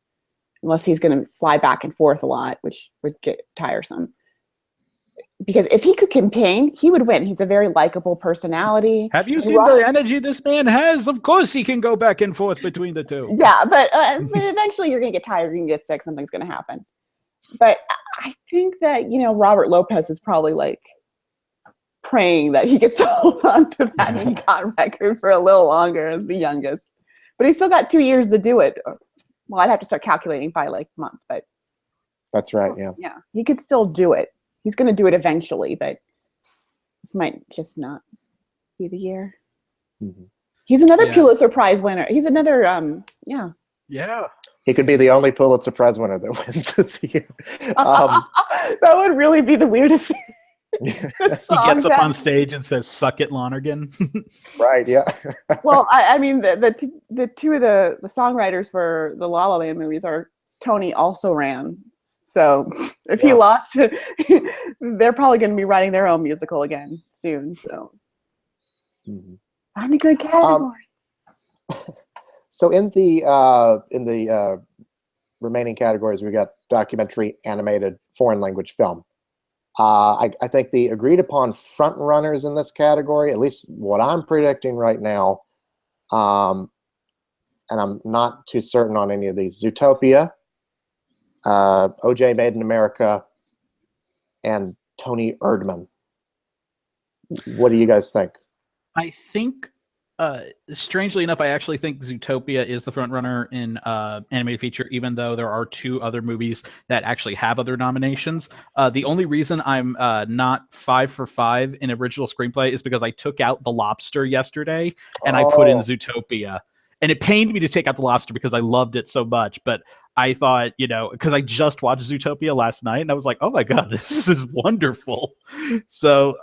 unless he's going to fly back and forth a lot, which would get tiresome. Because if he could campaign, he would win. He's a very likable personality. Have you seen the energy this man has? Of course he can go back and forth between the two. Yeah, but eventually you're going to get tired. You're going to get sick. Something's going to happen. But I think that, Robert Lopez is probably like praying that he gets hold on to that EGOT record for a little longer as the youngest. But he's still got 2 years to do it. Well, I'd have to start calculating by like month, but that's right. Yeah. Yeah, he could still do it. He's going to do it eventually, but this might just not be the year. Mm-hmm. He's another Pulitzer Prize winner. He's another, Yeah. He could be the only Pulitzer Prize winner that wins this year. That would really be the weirdest thing. He gets up on stage and says, "Suck it, Lonergan." Right, yeah. Well, I mean, the two of the songwriters for the La La Land movies are Tony also ran. So if he lost, they're probably going to be writing their own musical again soon. So find a good category. So in the remaining categories, we got documentary, animated, foreign language film. I think the agreed upon front runners in this category, at least what I'm predicting right now, and I'm not too certain on any of these: Zootopia, OJ Made in America, and Tony Erdmann. What do you guys think? I think, strangely enough, I actually think Zootopia is the front runner in animated feature, even though there are 2 other movies that actually have other nominations. The only reason I'm not 5 for 5 in original screenplay is because I took out The Lobster yesterday and I put in Zootopia. And it pained me to take out The Lobster because I loved it so much. But I thought, because I just watched Zootopia last night and I was like, oh my God, this is wonderful. So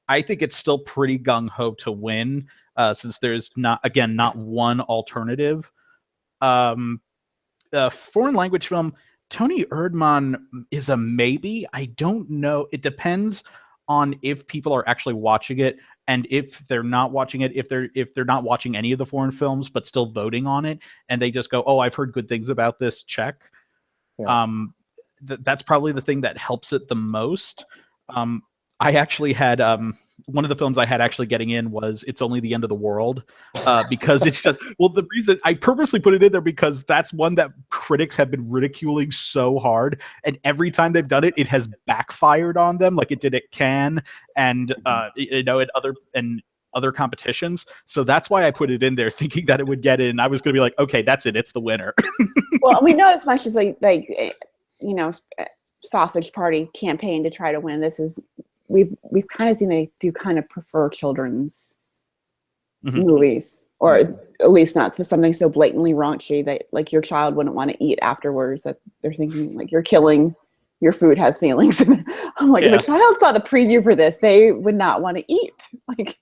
I think it's still pretty gung-ho to win, since there's not one alternative. Foreign language film, Tony Erdmann is a maybe. I don't know. It depends on if people are actually watching it, and if they're not watching it, if they're not watching any of the foreign films but still voting on it, and they just go, "Oh, I've heard good things about this. Check." Yeah. That's probably the thing that helps it the most. I actually had one of the films I had actually getting in was It's Only the End of the World, because it's just, well, the reason I purposely put it in there because that's one that critics have been ridiculing so hard, and every time they've done it, it has backfired on them, like it did at Cannes and at other competitions. So that's why I put it in there, thinking that it would get in. I was going to be like, okay, that's it, it's the winner. Well, we know as much as Sausage Party campaign to try to win. This is. We've kind of seen they do kind of prefer children's movies, or at least not something so blatantly raunchy that like your child wouldn't want to eat afterwards, that they're thinking like you're killing, your food has feelings. I'm like, if a child saw the preview for this, they would not want to eat. Like,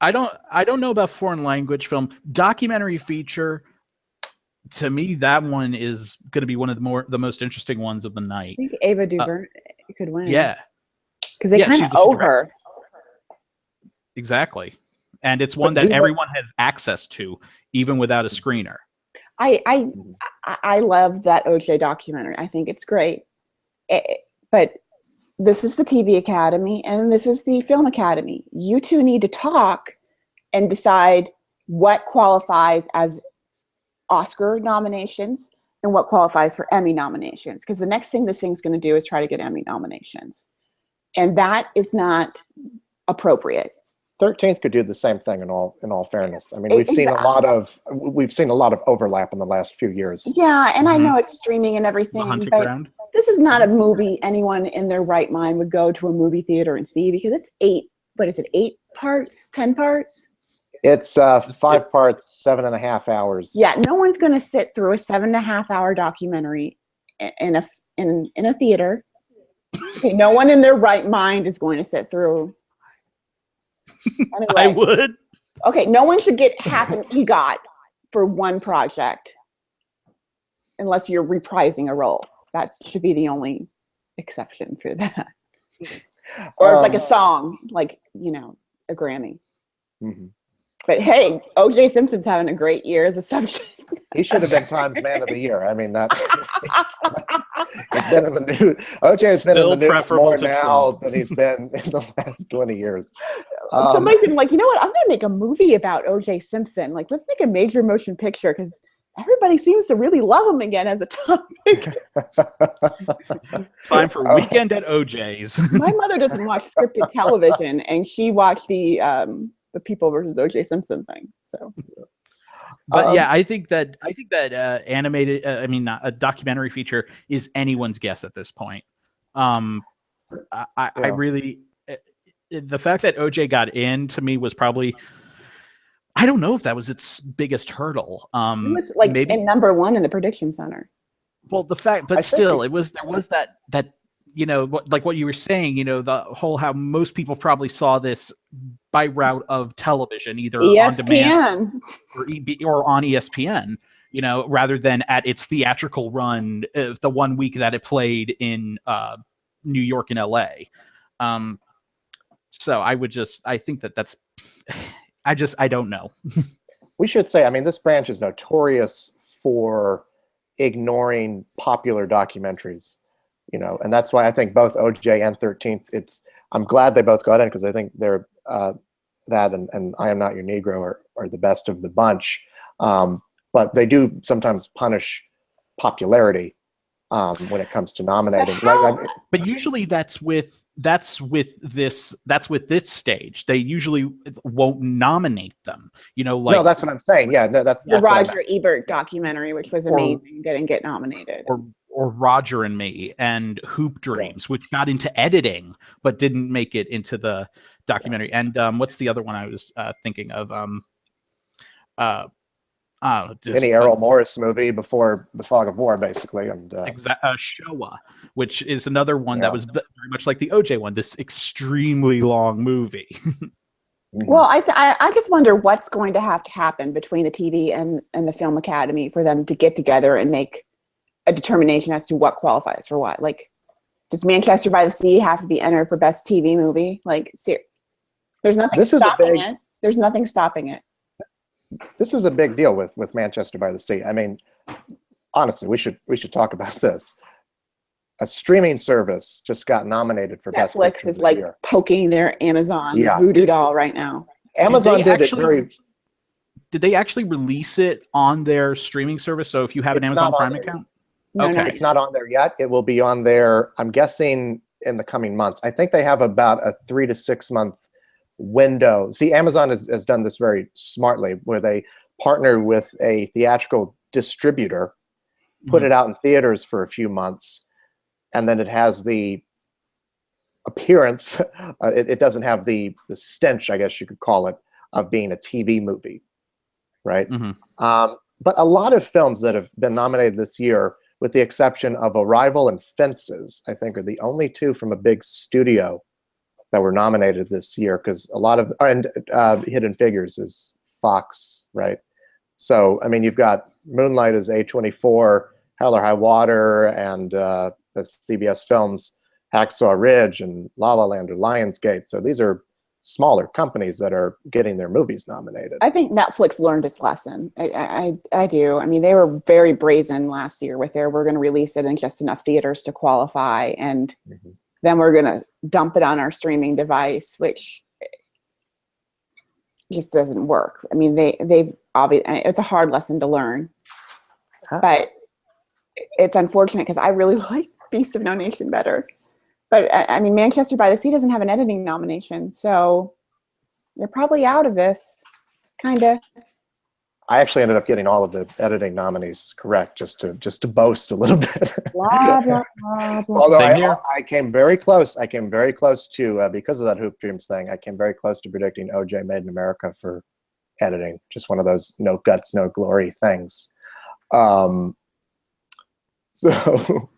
I don't know about foreign language film. Documentary feature, to me, that one is going to be one of the most interesting ones of the night. I think Ava DuVernay could win. Yeah. Because they kind of owe her. Exactly. And it's one that everyone has access to, even without a screener. I love that OJ documentary. I think it's great. But this is the TV Academy and this is the Film Academy. You two need to talk and decide what qualifies as Oscar nominations and what qualifies for Emmy nominations. Because the next thing this thing's going to do is try to get Emmy nominations. And that is not appropriate. 13th could do the same thing in all fairness. I mean, we've seen a lot of overlap in the last few years. Yeah, and I know it's streaming and everything, The hunting but ground. this is not a movie anyone in their right mind would go to a movie theater and see, because it's 8 parts, 10 parts? It's 5 parts, 7.5 hours. Yeah, no one's going to sit through a 7.5 hour documentary in a theater. Okay, no one in their right mind is going to sit through. Anyway, I would. okay, no one should get half an EGOT for one project unless you're reprising a role. That should be the only exception for that. Or it's like a song, like, a Grammy. Mm-hmm. But hey, O.J. Simpson's having a great year as a subject. He should have been Times Man of the Year. I mean, that's he's been in the news. OJ has been in the news more now than he's been in the last 20 years. Somebody's been like, you know what? I'm going to make a movie about O.J. Simpson. Like, let's make a major motion picture because everybody seems to really love him again as a topic. Time for Weekend at OJ's. My mother doesn't watch scripted television, and she watched the People versus O.J. Simpson thing. So. But yeah, I think that animated, a documentary feature is anyone's guess at this point. I really, the fact that OJ got in to me was probably, I don't know if that was its biggest hurdle. It was like maybe in number 1 in the prediction center. Well, but still, there was that like what you were saying, the whole how most people probably saw this by route of television, either ESPN. on demand or on ESPN, rather than at its theatrical run the one week that it played in New York and LA. So I think that's, I don't know. We should say, I mean, this branch is notorious for ignoring popular documentaries. And that's why I think both OJ and 13th, I'm glad they both got in, because I think they're that and I Am Not Your Negro are the best of the bunch. But they do sometimes punish popularity when it comes to nominating. But usually that's with this stage. They usually won't nominate them. No, that's what I'm saying. Yeah, no, that's the Roger Ebert documentary, which was amazing, didn't get nominated. Or Roger and Me and Hoop Dreams, which got into editing but didn't make it into the documentary. And what's the other one I was thinking of? Any Errol Morris movie before The Fog of War, basically. And Showa, which is another one that was very much like the OJ one, this extremely long movie. Well, I just wonder what's going to happen between the TV and the Film Academy for them to get together and make a determination as to what qualifies for what. Like, does Manchester by the Sea have to be entered for best TV movie? Like, there's nothing stopping it. There's nothing stopping it. This is a big deal with Manchester by the Sea. I mean, honestly, we should talk about this. A streaming service just got nominated for best picture. Netflix is like poking their Amazon voodoo doll right now. Amazon did it very. Did they actually release it on their streaming service? So if you have an Amazon Prime account? No, it's not on there yet. It will be on there, I'm guessing, in the coming months. I think they have about a 3 to 6 month window. See, Amazon has done this very smartly, where they partner with a theatrical distributor, put it out in theaters for a few months, and then it has the appearance, it doesn't have the stench, I guess you could call it, of being a TV movie, right? But a lot of films that have been nominated this year, with the exception of Arrival and Fences, I think are the only two from a big studio that were nominated this year, because a lot of, and Hidden Figures is Fox, right? So, I mean, you've got Moonlight is A24, Hell or High Water, and the CBS Films, Hacksaw Ridge, and La La Land or Lionsgate. So these are smaller companies that are getting their movies nominated. I think Netflix learned its lesson. I do. I mean, they were very brazen last year with we're going to release it in just enough theaters to qualify, and then we're going to dump it on our streaming device, which just doesn't work. I mean, they've obviously, it's a hard lesson to learn, but it's unfortunate because I really like Beasts of No Nation better. But I mean, Manchester by the Sea doesn't have an editing nomination, so they're probably out of this, kind of. I actually ended up getting all of the editing nominees correct, just to boast a little bit. Blah blah blah blah. Although Same here. I came very close. I came very close to because of that Hoop Dreams thing. I came very close to predicting OJ Made in America for editing. Just one of those no guts, no glory things. So,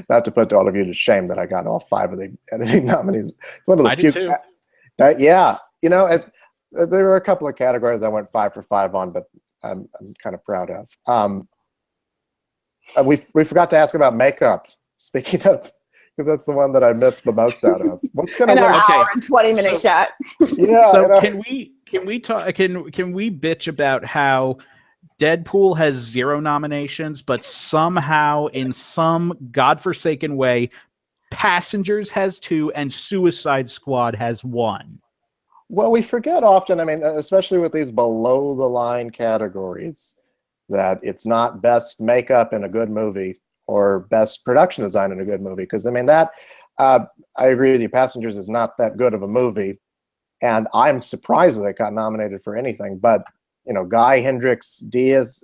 not to put all of you to shame that I got all 5 of the editing nominees. It's one of the I few. did too. Yeah, you know, there were a couple of categories I went 5 for 5 on, but I'm kind of proud of. We forgot to ask about makeup. Speaking of, because that's the one that I missed the most out of. What's going to In our win? hour and 20-minute chat. Yeah. So you know. can we talk? Can we bitch about how Deadpool has 0 nominations, but somehow in some godforsaken way, Passengers has 2 and Suicide Squad has 1? Well, we forget often, I mean, especially with these below the line categories, that it's not best makeup in a good movie or best production design in a good movie. Because, I mean, that, I agree with you, Passengers is not that good of a movie. And I'm surprised that it got nominated for anything. But, you know, Guy Hendricks Diaz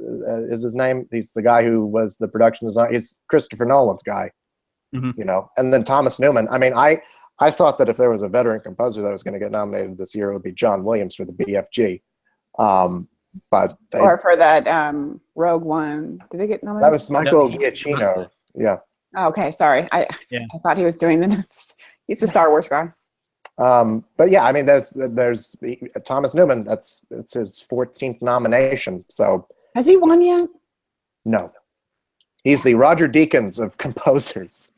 is his name. He's the guy who was the production design. He's Christopher Nolan's guy, you know. And then Thomas Newman. I mean, I thought that if there was a veteran composer that was going to get nominated this year, it would be John Williams for the BFG. But Or for that Rogue One. Did they get nominated? that was Michael Giacchino. Yeah. Oh, okay, sorry. I thought he was doing the he's the Star Wars guy. But yeah, I mean, there's Thomas Newman. It's his 14th nomination. So Has he won yet? no, he's the Roger Deakins of composers.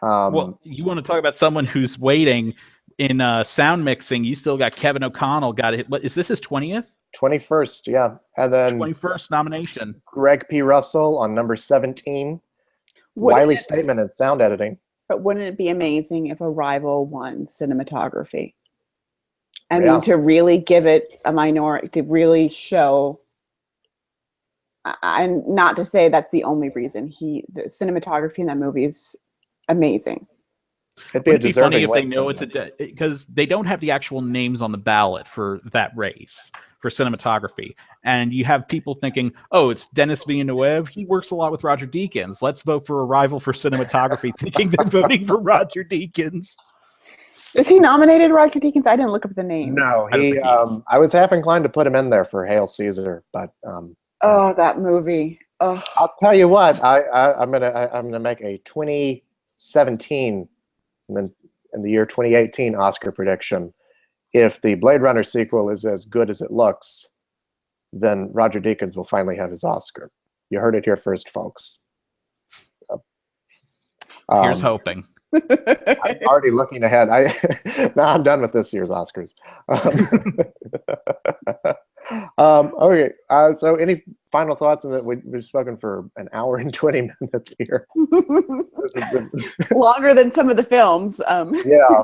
Well, you want to talk about someone who's waiting in sound mixing? You still got Kevin O'Connell. Got it. What is this? His 20th? 21st, yeah, and then 21st nomination. Greg P. Russell on number 17. Wiley Statement in sound editing. But wouldn't it be amazing if Arrival won cinematography? I mean, to really give it a minority, to really show, and not to say that's the only reason, the cinematography in that movie is amazing. It'd be a deserving funny if they know it's because they don't have the actual names on the ballot for that race for cinematography, and you have people thinking, "Oh, it's Denis Villeneuve. He works a lot with Roger Deakins. Let's vote for Arrival for cinematography," thinking they're voting for Roger Deakins. Is he nominated, Roger Deakins? I didn't look up the names. No, I was half inclined to put him in there for Hail Caesar, but oh, that movie. Oh. I'll tell you what. I'm gonna make a 2017 and then in the year 2018 Oscar prediction. If the Blade Runner sequel is as good as it looks, then Roger Deakins will finally have his Oscar. You heard it here first, folks. Here's hoping. I'm already looking ahead. Now I'm done with this year's Oscars. Okay. So any final thoughts? And that we've spoken for an hour and 20 minutes here. Longer than some of the films. Yeah,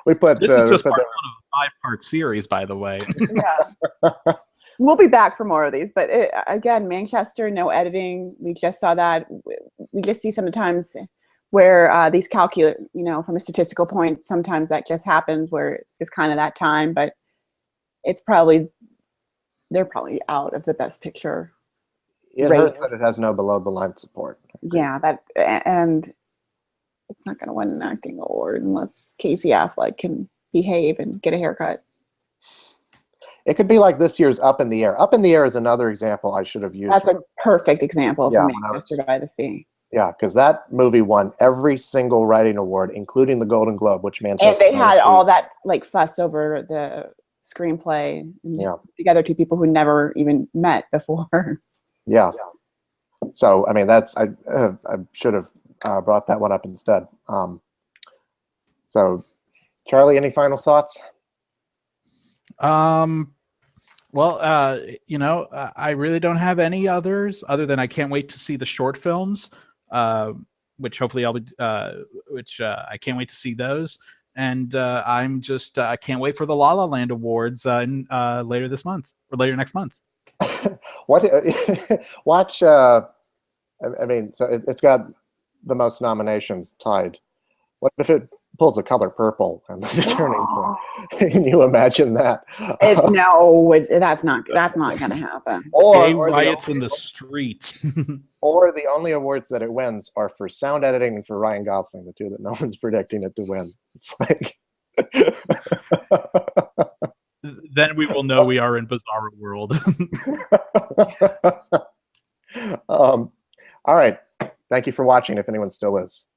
we put. This is just part 1 of a 5-part series, by the way. Yeah. We'll be back for more of these, but again, Manchester, no editing. We just saw that. We just see sometimes where these calculate, you know, from a statistical point, sometimes that just happens where it's just kind of that time, but it's probably, they're probably out of the Best Picture It race. hurts that it has no below the line support. Yeah, and it's not going to win an acting award unless Casey Affleck can behave and get a haircut. It could be like this year's Up in the Air. Up in the Air is another example I should have used. That's a perfect example Yeah, for Manchester by the Sea. Yeah, because that movie won every single writing award, including the Golden Globe, which Manchester. And they had all that like fuss over the screenplay. And together, 2 people who never even met before. Yeah. So I mean, that's I should have brought that one up instead. So, Charlie, any final thoughts? Well, you know, I really don't have any others other than I can't wait to see the short films, which hopefully I'll be, I can't wait to see those. And I'm just, I can't wait for the La La Land Awards later this month or later next month. Watch. I mean, so it's got the most nominations tied? What if it pulls a color purple and the turning point? Can you imagine that? No, that's not going to happen. Gay riots in the streets. Or the only awards that it wins are for sound editing and for Ryan Gosling, the two that no one's predicting it to win. It's like. Then we will know we are in bizarre world. All right. Thank you for watching, if anyone still is.